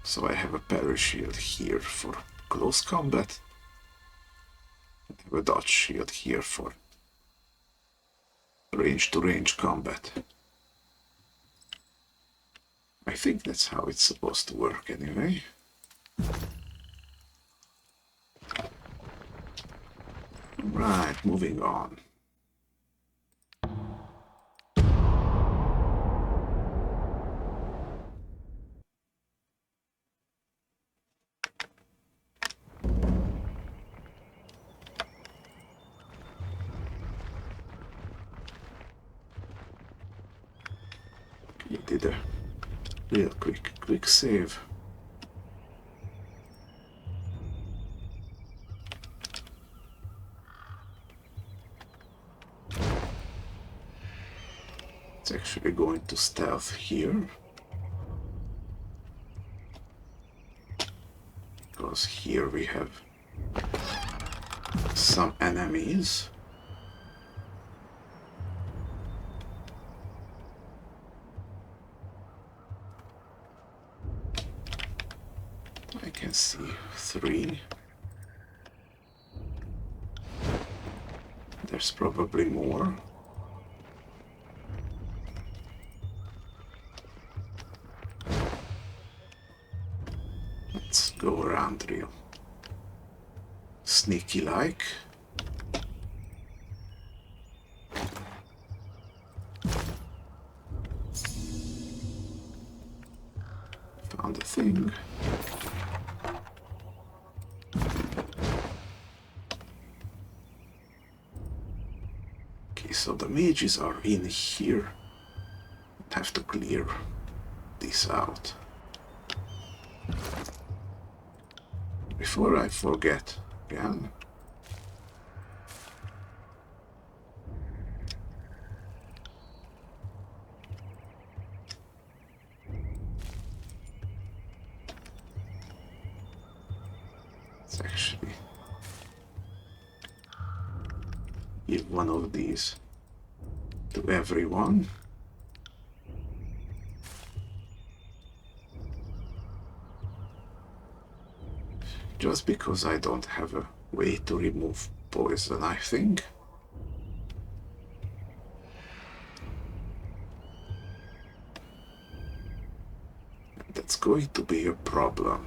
So I have a parry shield here for close combat. I have a dodge shield here for range-to-range combat. I think that's how it's supposed to work anyway. Right, moving on. You did a real quick save. It's actually going to stealth here. Because here we have some enemies. I can see 3. There's probably more. Let's go around real sneaky like. Found a thing. Okay, so the mages are in here. Have to clear this out. Before I forget again. Let's actually give one of these to everyone. Just because I don't have a way to remove poison, I think. It's going to be a problem.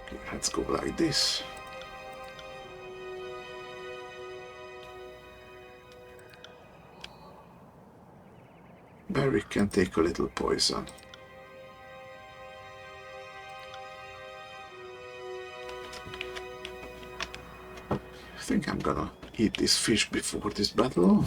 Okay, let's go like this. Barry can take a little poison. I think I'm gonna eat this fish before this battle.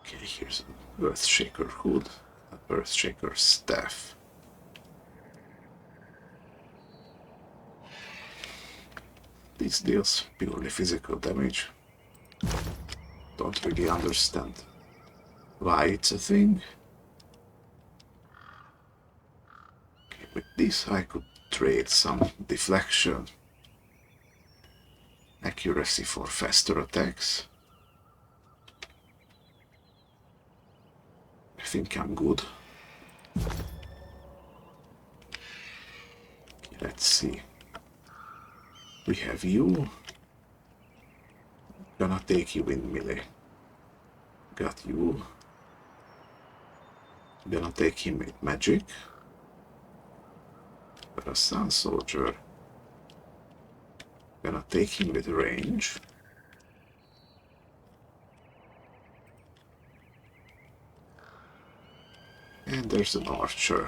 Okay, here's an Earthshaker hood, an Earthshaker staff. This deals purely physical damage. Don't really understand why it's a thing. Okay, with this I could trade some deflection, accuracy for faster attacks. I think I'm good. Okay, let's see. We have you. Gonna take you in melee. Got you. Gonna take him with magic. Got a Sun Soldier. Gonna take him with range. And there's an archer.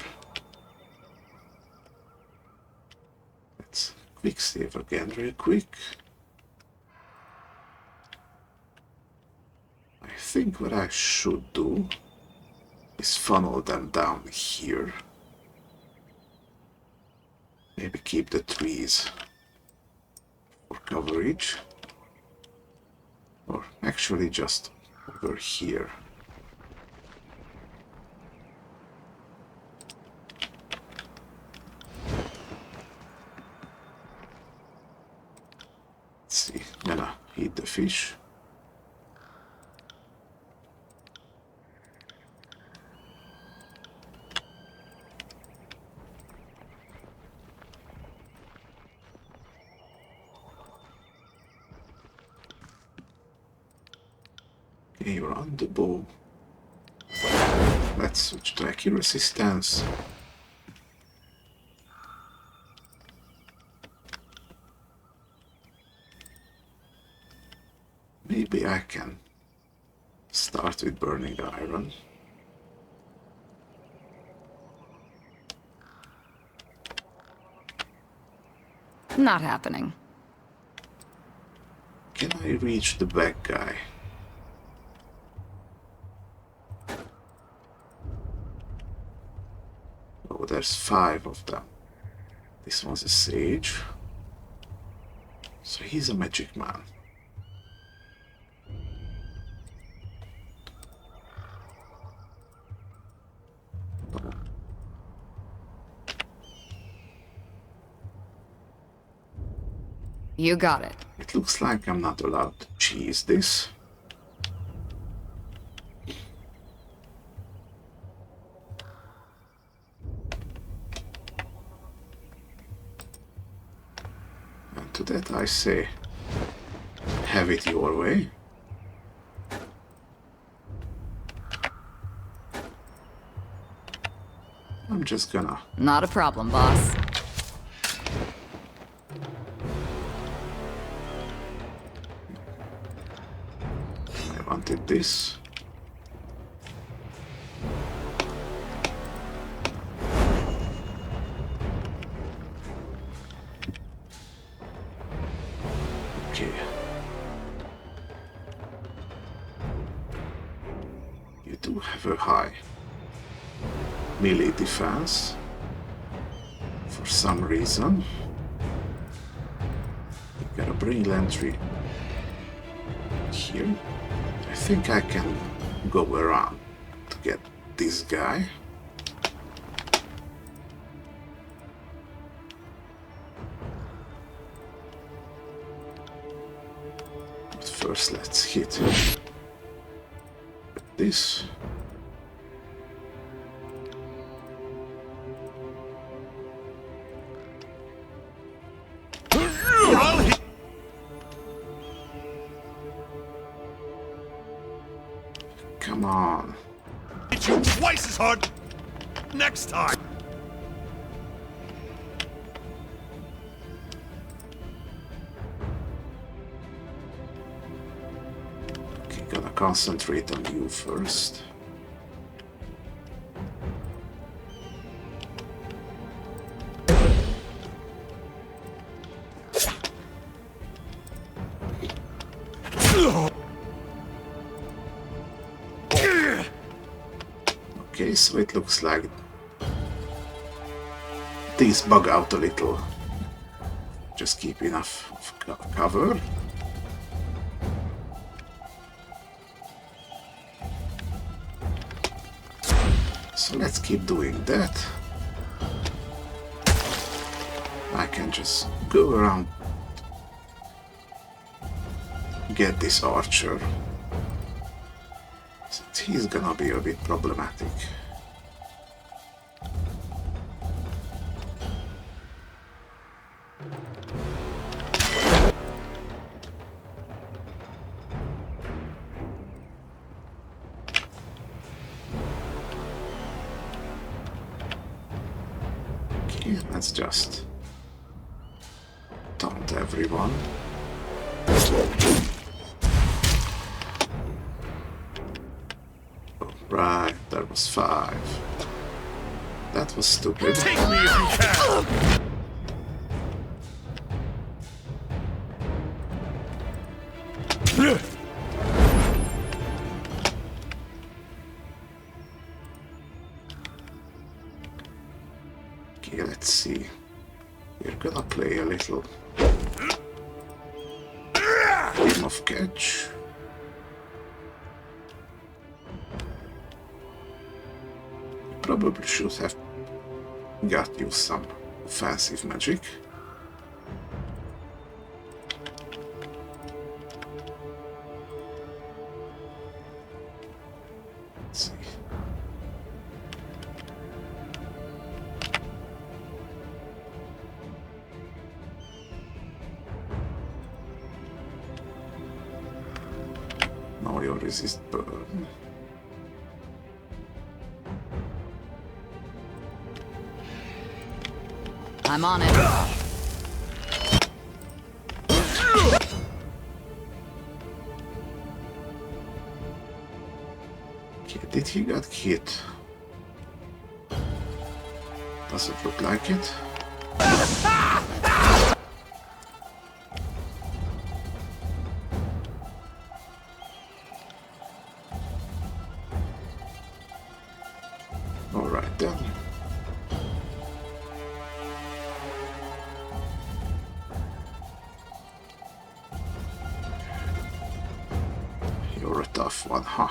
Let's quick save again real quick. I think what I should do is funnel them down here. Maybe keep the trees for coverage. Or actually just over here. See, gonna eat the fish. Okay, you're on the bow. Let's switch to accuracy stance. Maybe I can start with burning the iron. Not happening. Can I reach the back guy? Oh, there's 5 of them. This one's a sage. So he's a magic man. You got it. It looks like I'm not allowed to cheese this. And to that I say, have it your way. I'm just gonna... Not a problem, boss. I wanted this. Okay. You do have a high melee defense for some reason. You gotta bring Lantry here. I think I can go around. get this guy. But first let's hit this. Come on. Hit you twice as hard next time. Okay, gonna concentrate on you first. Okay, so it looks like these bug out a little. Just keep enough of cover. So let's keep doing that. I can just go around, get this archer. He's gonna be a bit problematic. Okay, let's just taunt everyone. Right, that was 5. That was stupid. Take me if you can. Okay, let's see. We're gonna play a little game of catch. Probably should have got you some offensive magic. Let's see. Now you resist burn. I'm on it. Okay, did he get hit? Does it look like it? Alright then. You're a tough one, huh?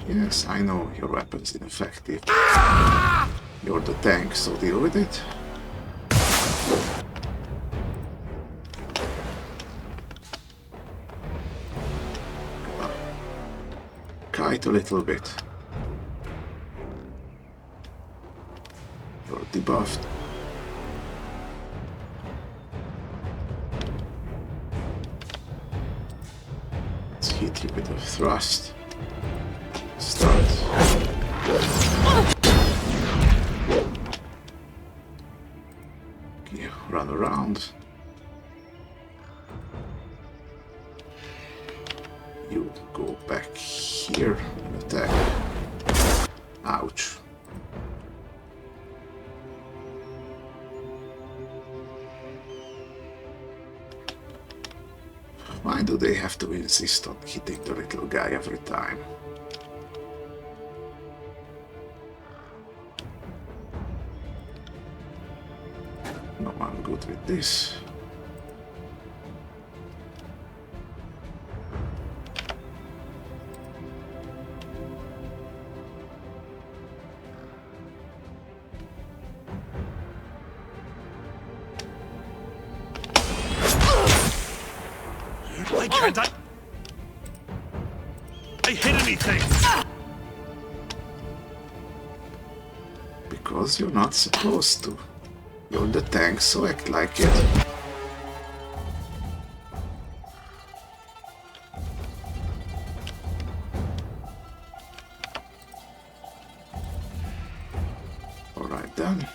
Yes, I know your weapon's ineffective. You're the tank, so deal with it. Kite a little bit. You're debuffed. Let's hit you with a thrust. Start. Okay, run around. You go back here and attack. Ouch. Why do they have to insist on hitting the little guy every time? with this. Why can't I hit anything? Because you're not supposed to. You're the tank, so act like it. Alright then.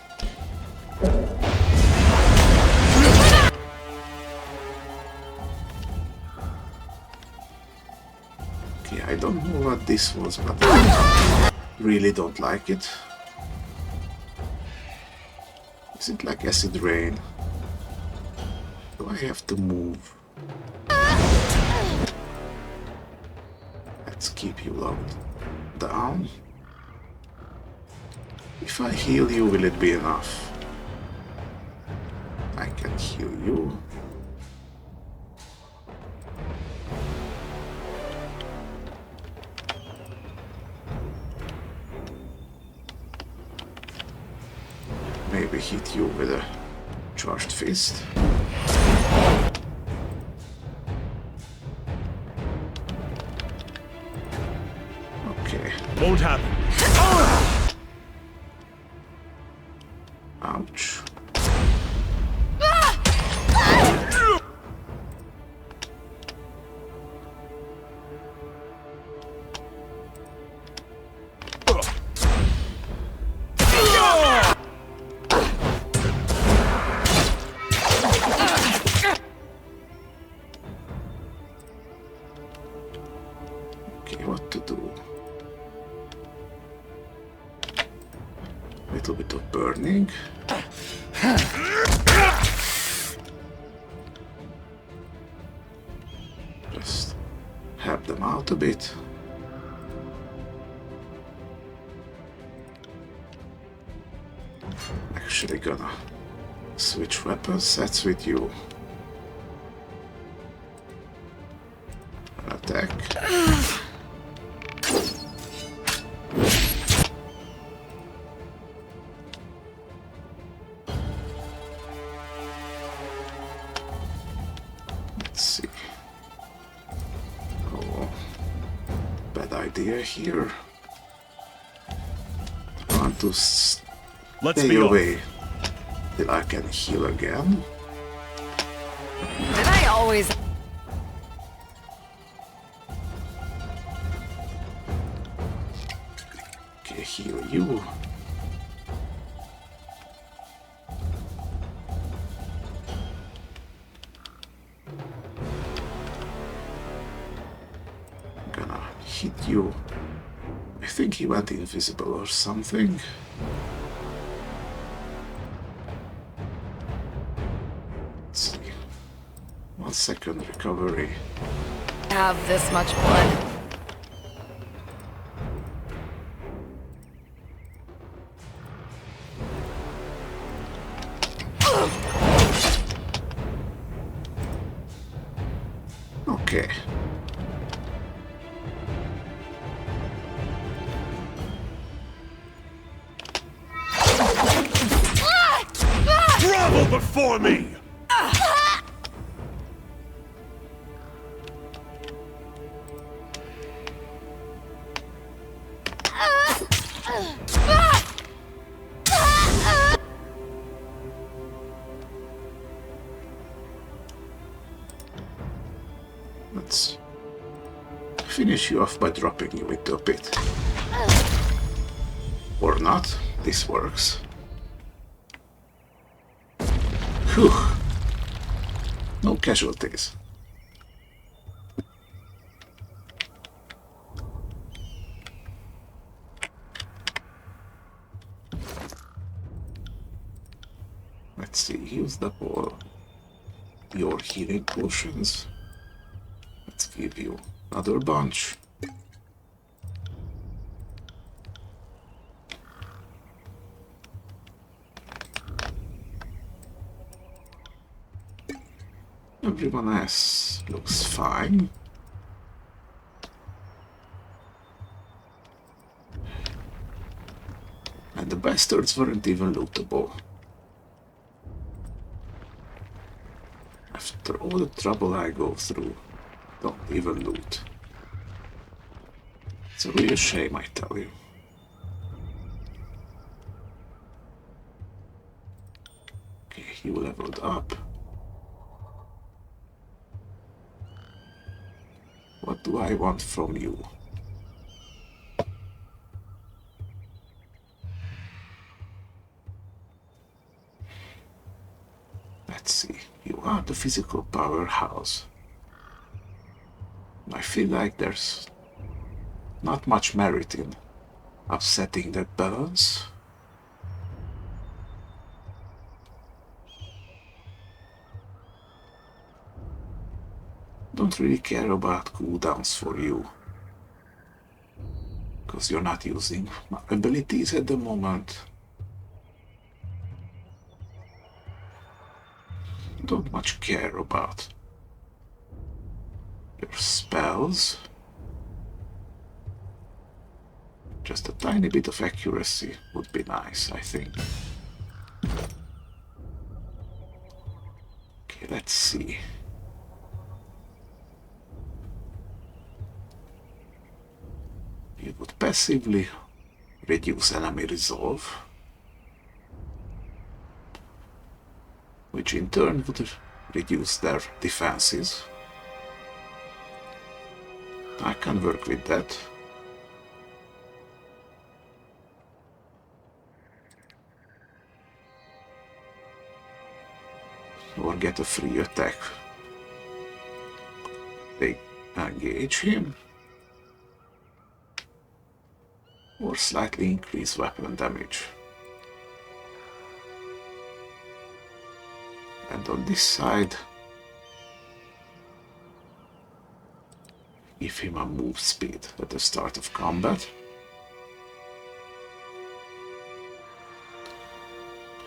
Okay, I don't know what this was, but I really don't like it. Is it like acid rain? Do I have to move? Let's keep you locked down. If I heal you, will it be enough? I can heal you. Maybe hit you with a charged fist. Okay. Won't happen. Ouch. Okay, what to do? Little bit of burning. Just help them out a bit. Actually gonna switch weapon sets with you. Attack. Let's see. Oh, bad idea here. I want to Let's stay be off. away till I can heal again. Did I always... Okay, heal you. Gonna hit you. I think he went invisible or something. Let's see. 1 second recovery. have this much blood? Okay. Grovel before me! Let's finish you off by dropping you into a pit. Or not. This works. Whew. No casualties. Let's see, use up all your healing potions. Let's give you another bunch. Everyone else looks fine. And the bastards weren't even lootable. After all the trouble I go through, don't even loot. It's a real shame, I tell you. Okay, you leveled up. What do I want from you? Let's see. You are the physical powerhouse. I feel like there's not much merit in upsetting that balance. Don't really care about cooldowns for you, because you're not using my abilities at the moment. Don't much care about your spells. Just a tiny bit of accuracy would be nice, I think. Okay, let's see. You would passively reduce enemy resolve, which in turn would reduce their defenses. I can work with that. Or get a free attack. They engage him. Or slightly increase weapon damage. And on this side, give him a move speed at the start of combat.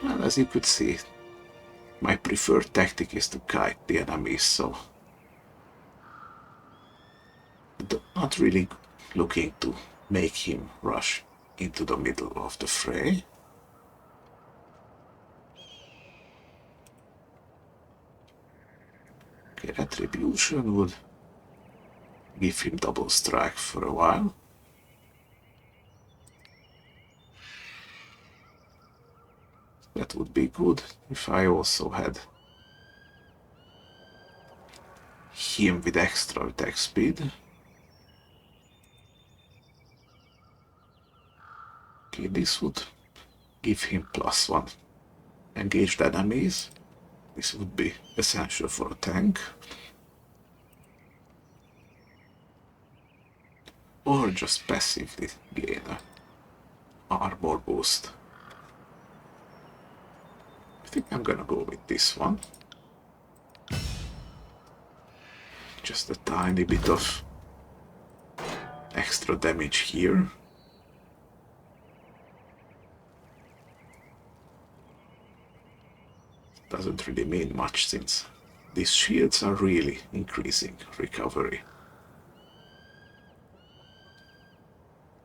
And as you could see, my preferred tactic is to kite the enemies, so not really looking to make him rush into the middle of the fray. Okay, Retribution would give him double strike for a while. That would be good if I also had him with extra attack speed. Okay, this would give him +1 engaged enemies. This would be essential for a tank. Or just passively gain an armor boost. I think I'm gonna go with this one. Just a tiny bit of extra damage here. Doesn't really mean much since these shields are really increasing recovery.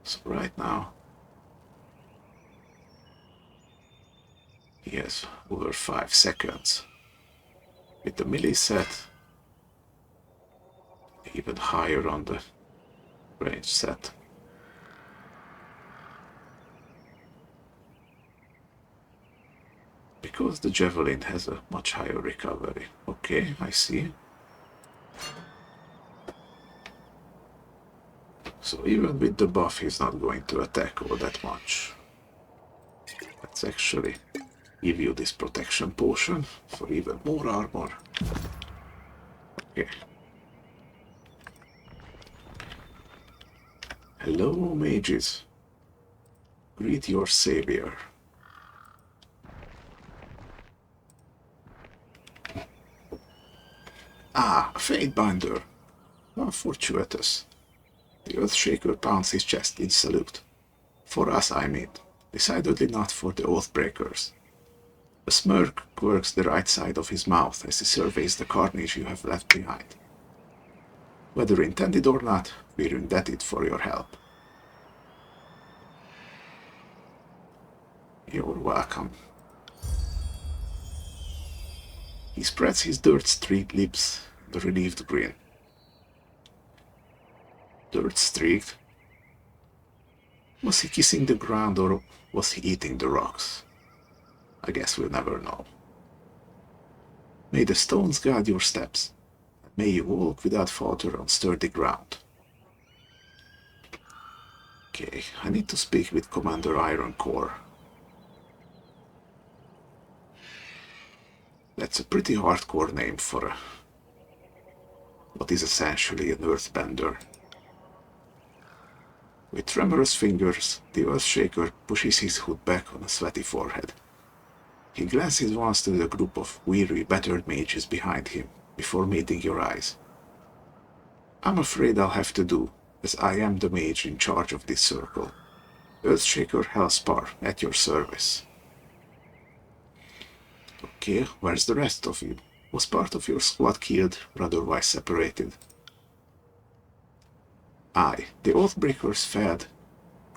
So right now he has over 5 seconds. With the melee set, even higher on the range set. Because the javelin has a much higher recovery. Okay, I see. So even with the buff, he's not going to attack all that much. Let's actually give you this protection potion for even more armor. Okay. Hello, mages. Greet your savior. Ah, a Fatebinder. How fortuitous. The Earthshaker pounds his chest in salute. For us, I mean. Decidedly not for the Oathbreakers. A smirk quirks the right side of his mouth as he surveys the carnage you have left behind. Whether intended or not, we're indebted for your help. You're welcome. He spreads his dirt-streaked lips with a relieved grin. Dirt-streaked? Was he kissing the ground or was he eating the rocks? I guess we'll never know. May the stones guide your steps, and may you walk without falter on sturdy ground. Okay, I need to speak with Commander Ironcore. That's a pretty hardcore name for what is essentially an earthbender. With tremorous fingers, the Earthshaker pushes his hood back on a sweaty forehead. He glances once to the group of weary, battered mages behind him, before meeting your eyes. I'm afraid I'll have to do, as I am the mage in charge of this circle. Earthshaker Hellspar, at your service. Okay, where's the rest of you? Was part of your squad killed, or otherwise separated? Aye, the Oathbreakers fed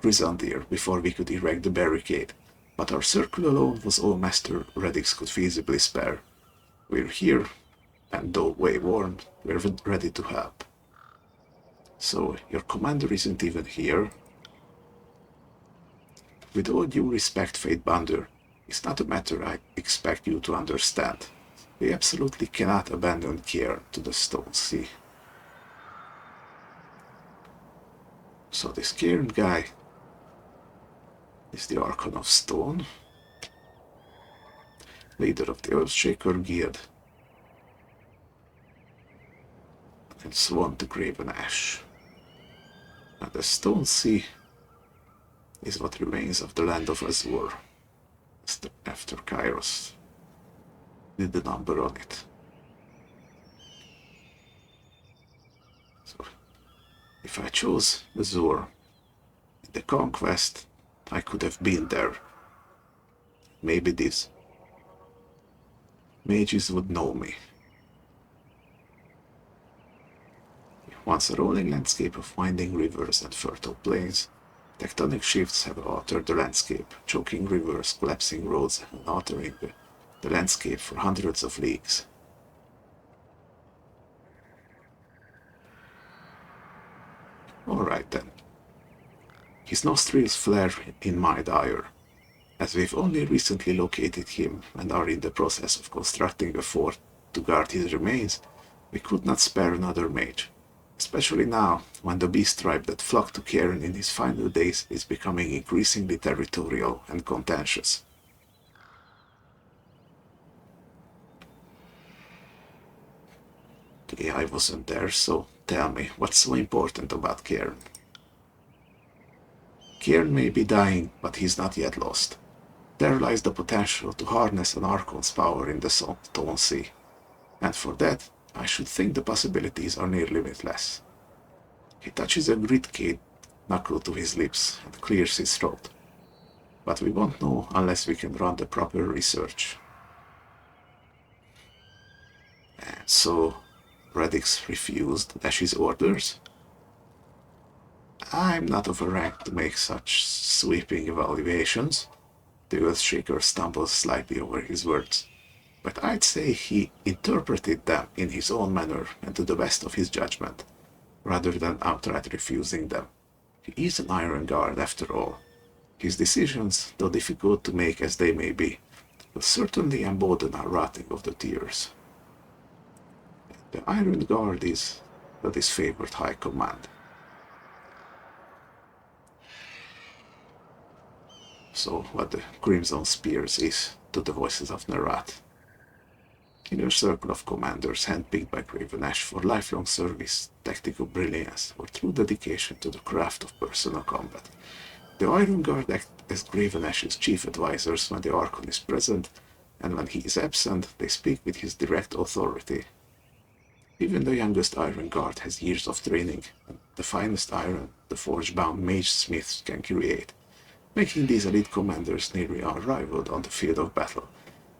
Grisandir before we could erect the barricade, but our circle alone was all Master Radix could feasibly spare. We're here, and though wayworn, we're ready to help. So, your commander isn't even here? With all due respect, Fatebinder, it's not a matter I expect you to understand. We absolutely cannot abandon Cairn to the Stone Sea. So this Cairn guy is the Archon of Stone, leader of the Earthshaker Guild, and Swan the Graven Ash. And the Stone Sea is what remains of the land of Azure, after Kyros did the number on it. So, if I chose Azure in the conquest, I could have been there. Maybe these mages would know me. Once a rolling landscape of winding rivers and fertile plains, tectonic shifts have altered the landscape, choking rivers, collapsing roads, and altering the landscape for hundreds of leagues. Alright then. His nostrils flare in mild ire, as we've only recently located him and are in the process of constructing a fort to guard his remains. We could not spare another mage, especially now when the beast tribe that flocked to Cairn in his final days is becoming increasingly territorial and contentious. Okay, I wasn't there, so tell me, what's so important about Cairn? Cairn may be dying, but he's not yet lost. There lies the potential to harness an Archon's power in the Stone Sea, and for that, I should think the possibilities are near limitless. He touches a grit-cade knuckle to his lips and clears his throat. But we won't know unless we can run the proper research. And so, Radix refused Ash's orders? I'm not of a rank to make such sweeping evaluations. The Earthshaker stumbles slightly over his words, but I'd say he interpreted them in his own manner and to the best of his judgment, rather than outright refusing them. He is an Iron Guard after all. His decisions, though difficult to make as they may be, will certainly embolden our rotting of the tears. The Iron Guard is the disfavored High Command. So what the Crimson Spears is to the voices of Nerat. In your circle of commanders handpicked by Graven Ash for lifelong service, tactical brilliance, or true dedication to the craft of personal combat, the Iron Guard act as Graven Ash's chief advisors when the Archon is present, and when he is absent, they speak with his direct authority. Even the youngest Iron Guard has years of training, and the finest iron the forge-bound mage smiths can create, making these elite commanders nearly unrivaled on the field of battle.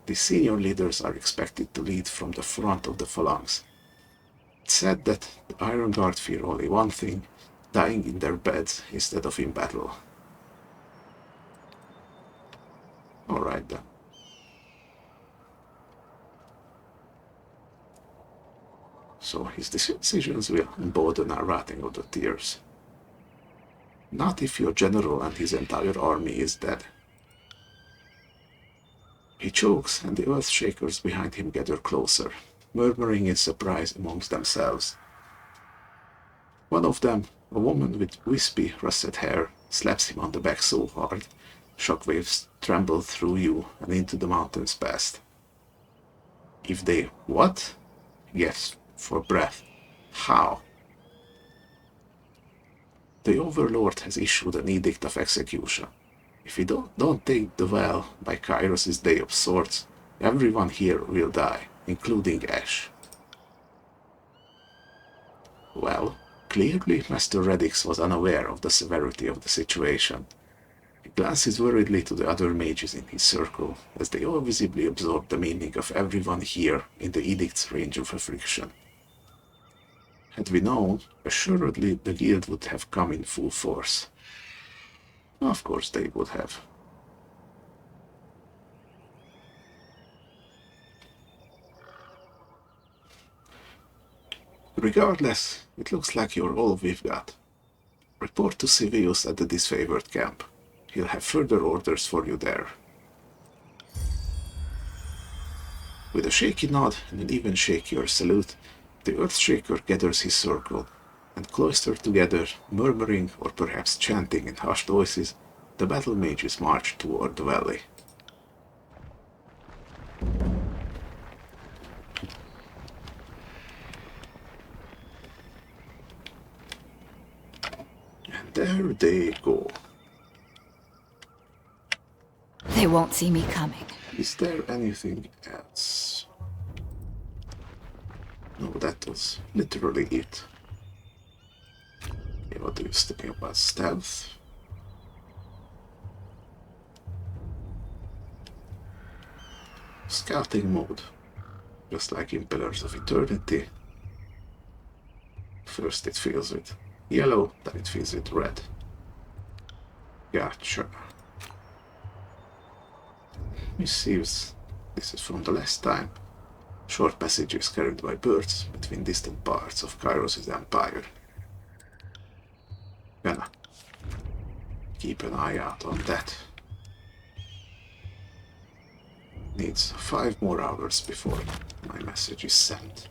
The senior leaders are expected to lead from the front of the phalanx. It's said that the Iron Guard fear only one thing: dying in their beds instead of in battle. Alright then. So his decisions will embolden our writing of the tears. Not if your general and his entire army is dead. He chokes, and the Earthshakers behind him gather closer, murmuring in surprise amongst themselves. One of them, a woman with wispy, russet hair, slaps him on the back so hard, shockwaves tremble through you and into the mountains past. If they what? Yes, for breath. How? The Overlord has issued an edict of execution. If we don't take the well by Kyros' Day of Swords, everyone here will die, including Ash. Well, clearly Master Radix was unaware of the severity of the situation. He glances worriedly to the other mages in his circle, as they all visibly absorb the meaning of everyone here in the edict's range of affliction. Had we known, assuredly the guild would have come in full force. Of course they would have. Regardless, it looks like you're all we've got. Report to Civius at the disfavored camp. He'll have further orders for you there. With a shaky nod and an even shakier salute, the Earthshaker gathers his circle, and cloistered together, murmuring or perhaps chanting in hushed voices, the battle mages march toward the valley. And there they go. They won't see me coming. Is there anything else? No, that was literally it. Okay, what do you think about stealth? Scouting mode. Just like in Pillars of Eternity. First it fills with yellow, then it fills with red. Gotcha. Missives. This is from the last time. Short passages carried by birds between distant parts of Kyros' empire. Gonna keep an eye out on that. Needs 5 more hours before my message is sent.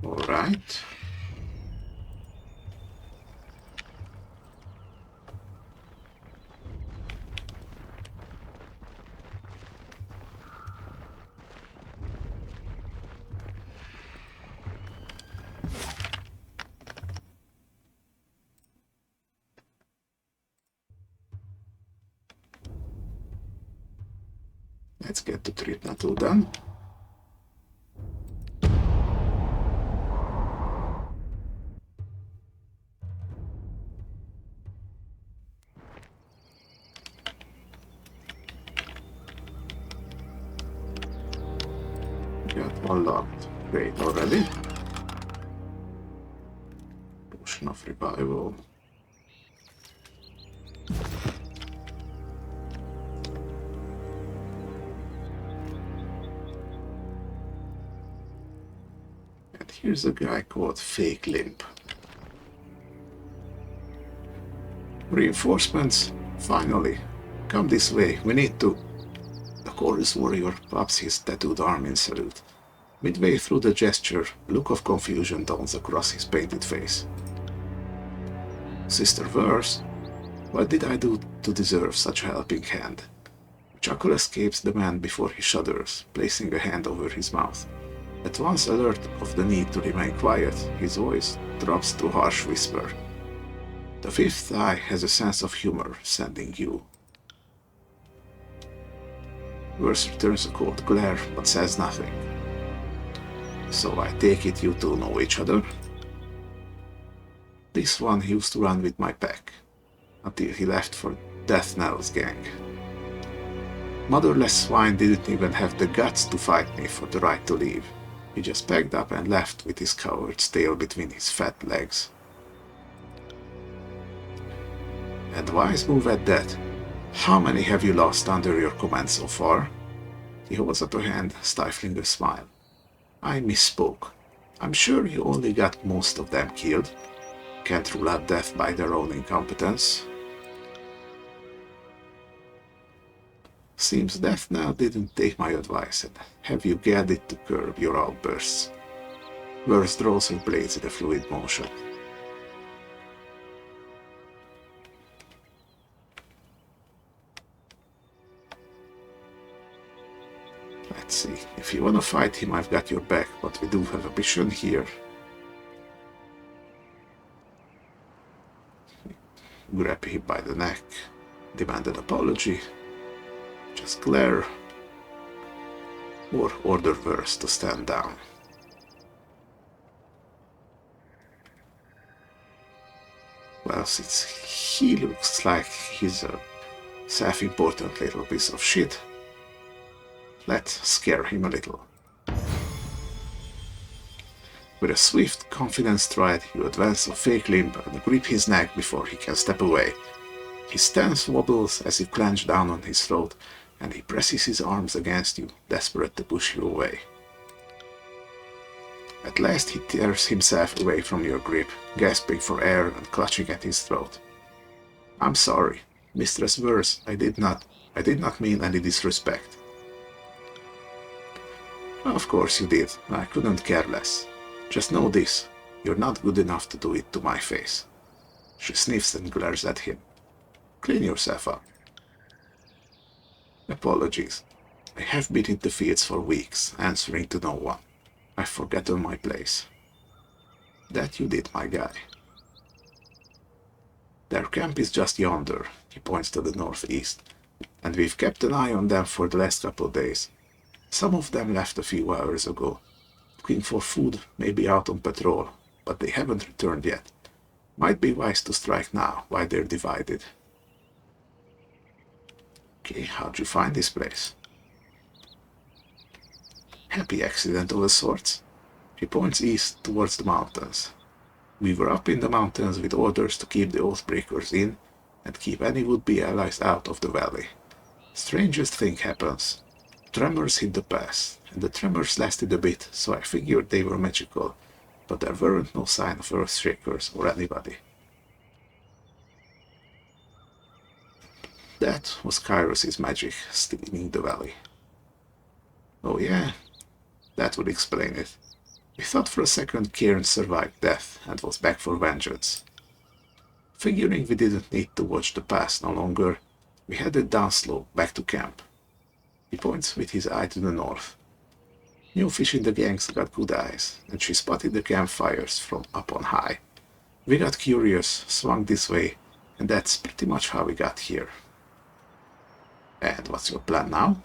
Alright. Let's get to Tritnatul done. Got one locked. Great already. Potion of Revival. Here's a guy called Fake Limp. Reinforcements? Finally. Come this way, we need to... The chorus warrior pops his tattooed arm in salute. Midway through the gesture, a look of confusion dawns across his painted face. Sister Verse? What did I do to deserve such a helping hand? A chuckle escapes the man before he shudders, placing a hand over his mouth. At once alert of the need to remain quiet, his voice drops to a harsh whisper. The fifth eye has a sense of humor, sending you. Verse returns a cold glare, but says nothing. So I take it you two know each other? This one used to run with my pack. until he left for Death Knell's gang. Motherless Swine didn't even have the guts to fight me for the right to leave. He just packed up and left with his coward's tail between his fat legs. And wise move at that. How many have you lost under your command so far? He holds up a hand, stifling a smile. I misspoke. I'm sure you only got most of them killed. Can't rule out death by their own incompetence. Seems Death now didn't take my advice and have you get it to curb your outbursts. Verse draws her blades in a fluid motion. Let's see, if you wanna fight him, I've got your back, but we do have a mission here. Grab him by the neck, demand an apology, just glare, or order Verse to stand down. Well, since he looks like he's a self-important little piece of shit, let's scare him a little. With a swift, confident stride, you advance a fake limb and grip his neck before he can step away. His stance wobbles as you clench down on his throat, and he presses his arms against you, desperate to push you away. At last he tears himself away from your grip, gasping for air and clutching at his throat. I'm sorry, Mistress Verse, I did not mean any disrespect. Of course you did, I couldn't care less. Just know this, you're not good enough to do it to my face. She sniffs and glares at him. Clean yourself up. Apologies. I have been in the fields for weeks, answering to no one. I've forgotten my place. That you did, my guy. Their camp is just yonder, he points to the northeast, and we've kept an eye on them for the last couple of days. Some of them left a few hours ago, looking for food, maybe out on patrol, but they haven't returned yet. Might be wise to strike now, while they're divided. Okay, how'd you find this place? Happy accident of a sort. He points east towards the mountains. We were up in the mountains with orders to keep the Oathbreakers in and keep any would-be allies out of the valley. Strangest thing happens. Tremors hit the pass, and the tremors lasted a bit, so I figured they were magical, but there weren't no sign of Earthshakers or anybody. That was Kyros' magic stealing the valley. Oh yeah, that would explain it. We thought for a second Cairn survived death and was back for vengeance. Figuring we didn't need to watch the pass no longer, we headed downslope back to camp. He points with his eye to the north. New fish in the gang's got good eyes, and she spotted the campfires from up on high. We got curious, swung this way, and that's pretty much how we got here. And what's your plan now?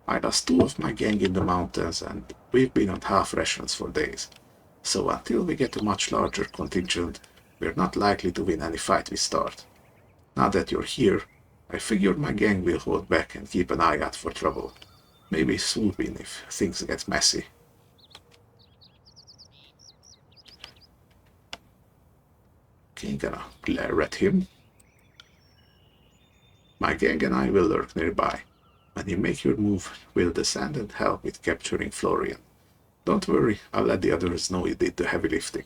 I lost 2 of my gang in the mountains, and we've been on half rations for days. So until we get a much larger contingent, we're not likely to win any fight we start. Now that you're here, I figured my gang will hold back and keep an eye out for trouble. Maybe swoop in if things get messy. Okay, gonna glare at him. My gang and I will lurk nearby. When you make your move, we'll descend and help with capturing Florian. Don't worry, I'll let the others know you did the heavy lifting.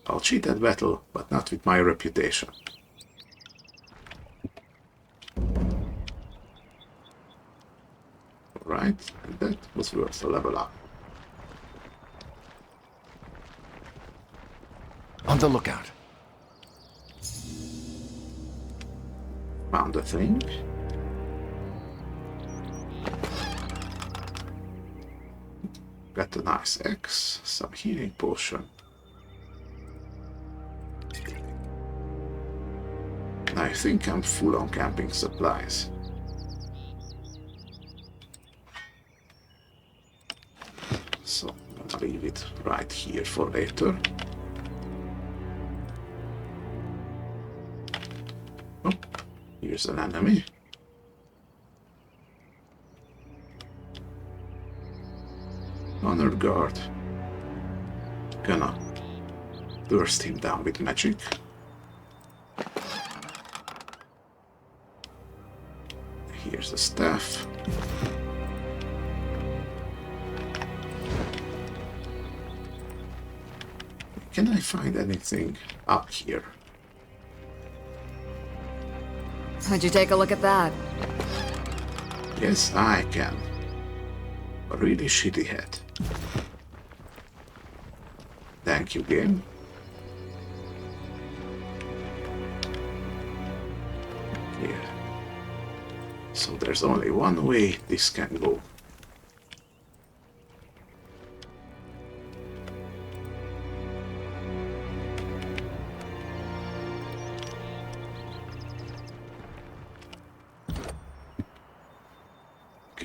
I'll cheat at battle, but not with my reputation. Alright, and that was worth a level up. On the lookout. Found a thing. Got a nice axe, some healing potion. I think I'm full on camping supplies. So I'm gonna leave it right here for later. Here's an enemy. Honor guard. Gonna burst him down with magic. Here's the staff. Can I find anything up here? Would you take a look at that? Yes, I can. A really shitty head. Thank you, game. Here. So there's only one way this can go.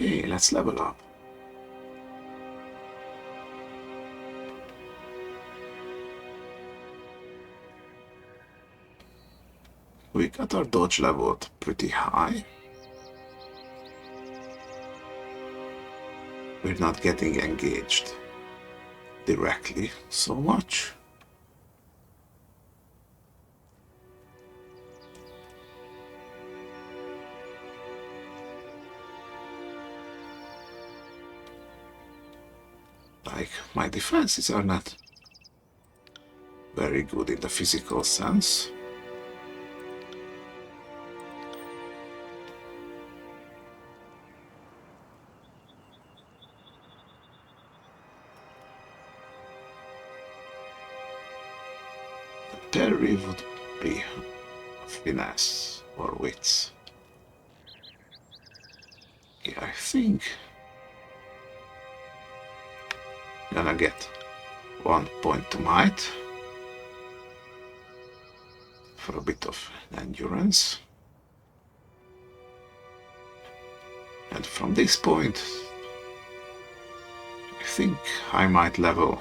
Okay, let's level up. We got our dodge leveled pretty high. We're not getting engaged directly so much. Like, my defenses are not very good in the physical sense. The parry would be finesse or wits. Yeah, I think gonna get 1 point to might for a bit of endurance. And from this point, I think I might level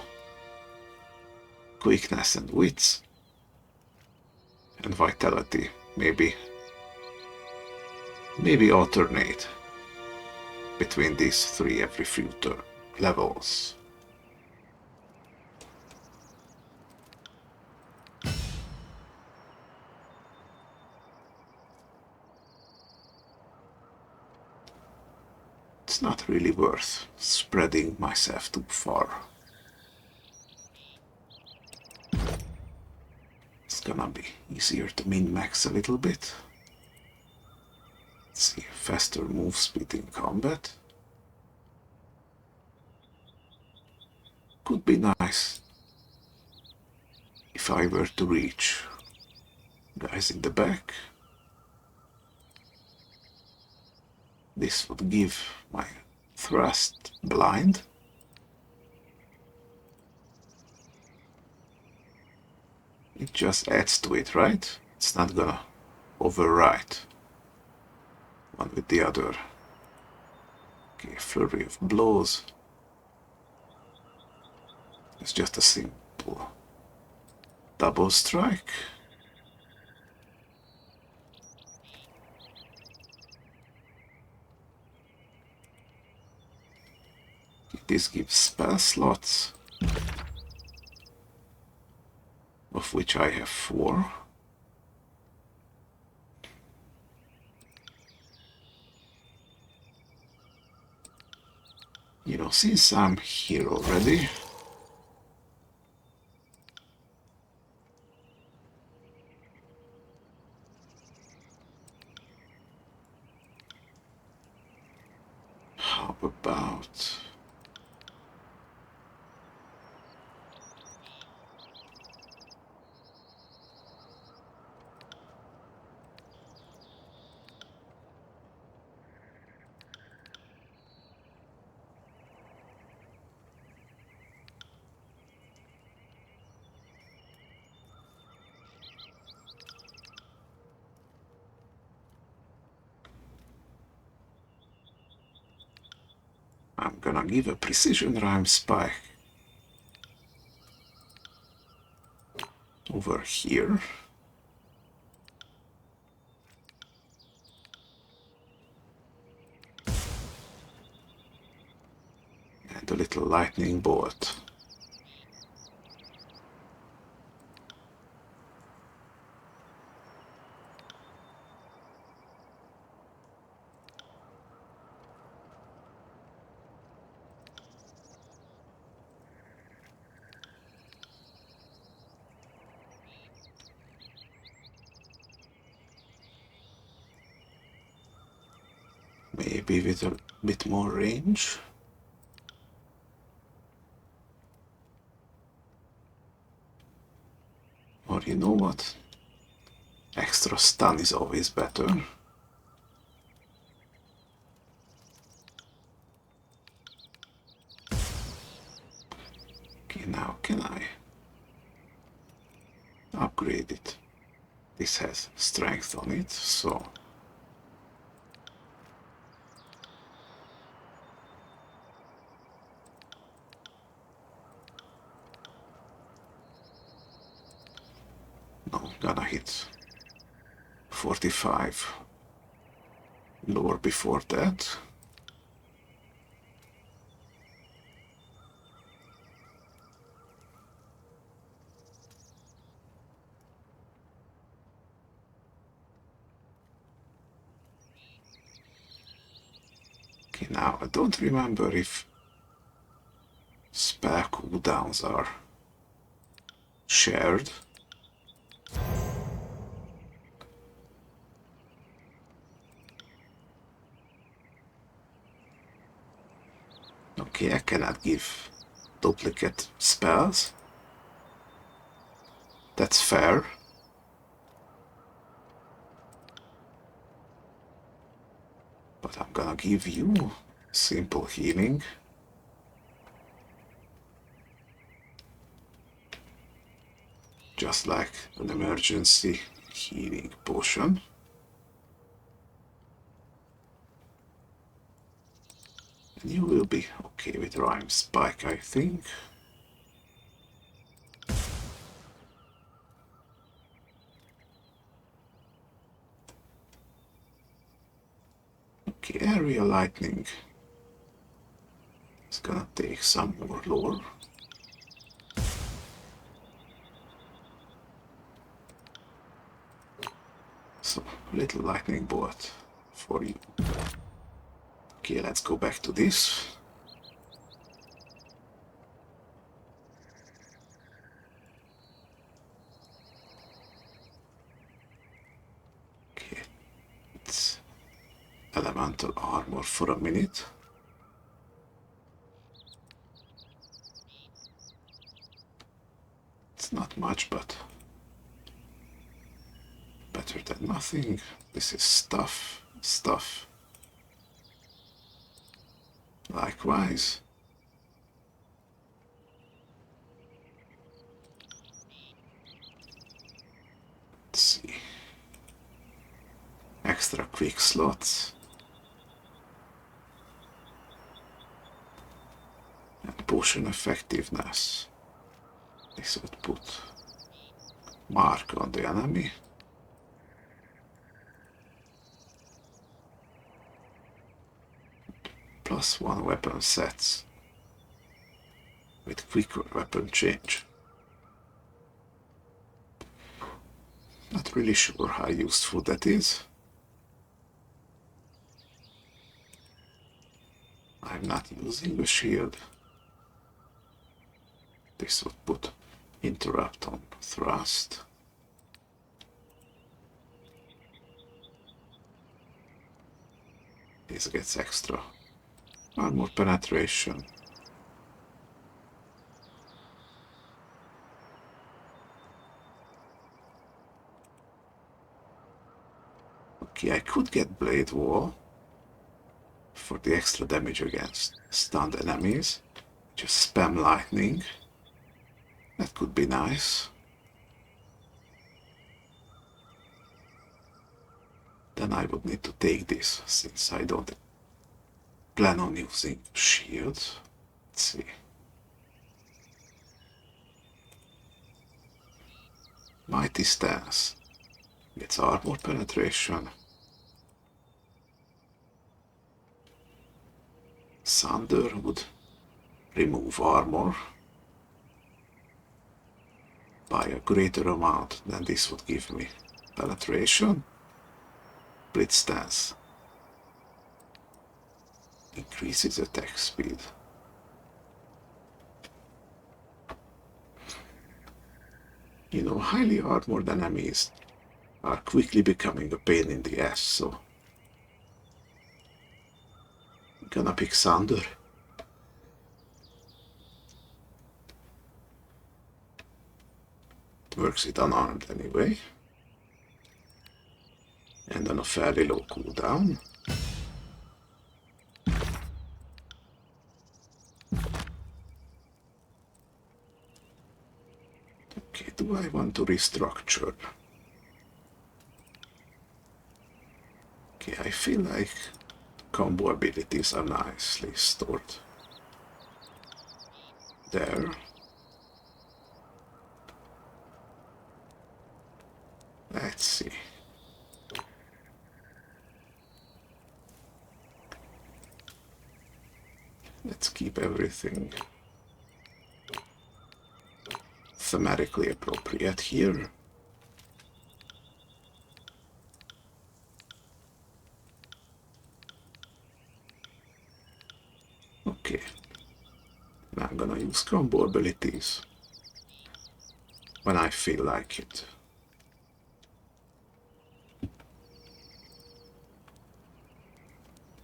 quickness and wits and vitality, maybe alternate between these three every few levels. It's not really worth spreading myself too far. It's gonna be easier to min-max a little bit. Let's see, faster move speed in combat. Could be nice if I were to reach guys in the back. This would give my thrust blind. It just adds to it, right? It's not gonna overwrite one with the other. Okay, flurry of blows. It's just a simple double strike. This gives spell slots, of which I have 4. You know, since I'm here already, how about I'm gonna give a precision rhyme spike over here. And a little lightning bolt. Maybe with a bit more range. Or you know what? Extra stun is always better. Okay, now can I upgrade it? This has strength on it, so no, gonna hit 45. Lower before that. Okay, now I don't remember if spell cooldowns are shared. Okay, I cannot give duplicate spells. That's fair. But I'm gonna give you simple healing. Just like an emergency healing potion. And you will be okay with Rhyme Spike, I think. Okay, Area Lightning is gonna take some more lore. So, little lightning bolt for you. Okay, let's go back to this. Okay, it's elemental armor for a minute. It's not much, but better than nothing. This is stuff. Likewise. Let's see. Extra quick slots. And potion effectiveness. This would put mark on the enemy. +1 weapon sets with quicker weapon change. Not really sure how useful that is. I'm not using a shield. This would put interrupt on thrust. This gets extra armor penetration. Okay, I could get Blade Wall for the extra damage against stunned enemies. Just spam lightning. That could be nice. Then I would need to take this, since I don't plan on using shield. Let's see. Mighty Stance gets armor penetration. Thunder would remove armor by a greater amount than this would give me. Penetration, blitz stance, increases attack speed. You know, highly armored enemies are quickly becoming a pain in the ass, so I'm gonna pick Sander. It works it unarmed anyway. And on a fairly low cooldown. Okay, do I want to restructure? Okay, I feel like combo abilities are nicely stored. There. Let's see. Let's keep everything thematically appropriate here. Okay. Now I'm gonna use combo abilities when I feel like it.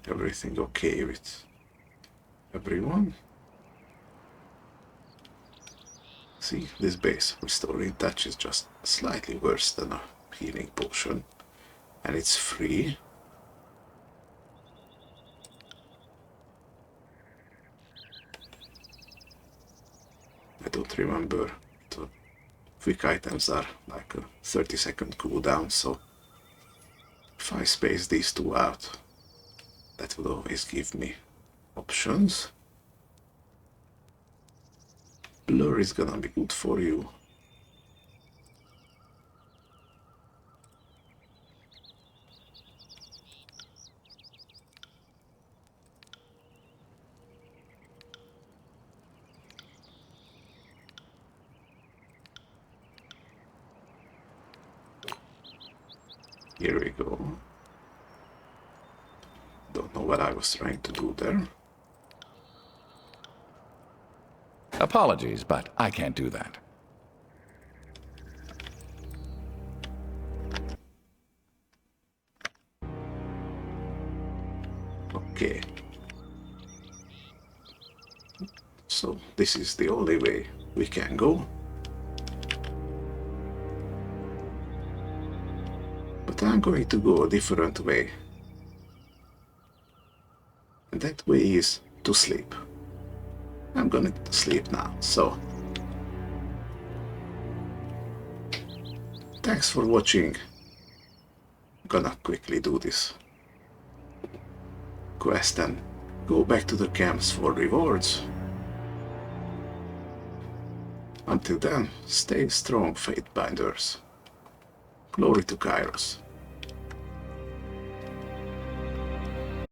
Everything okay with everyone? See, this base restoring touch is just slightly worse than a healing potion, and it's free. I don't remember. The quick items are like a 30-second cooldown, so if I space these two out, that will always give me options. Blur is gonna be good for you. Here we go. Don't know what I was trying to do there. Apologies, but I can't do that. Okay. So this is the only way we can go. But I'm going to go a different way. And that way is to sleep. I'm gonna sleep now, so thanks for watching. I'm gonna quickly do this quest and go back to the camps for rewards. Until then, stay strong, Fatebinders. Glory to Kyros.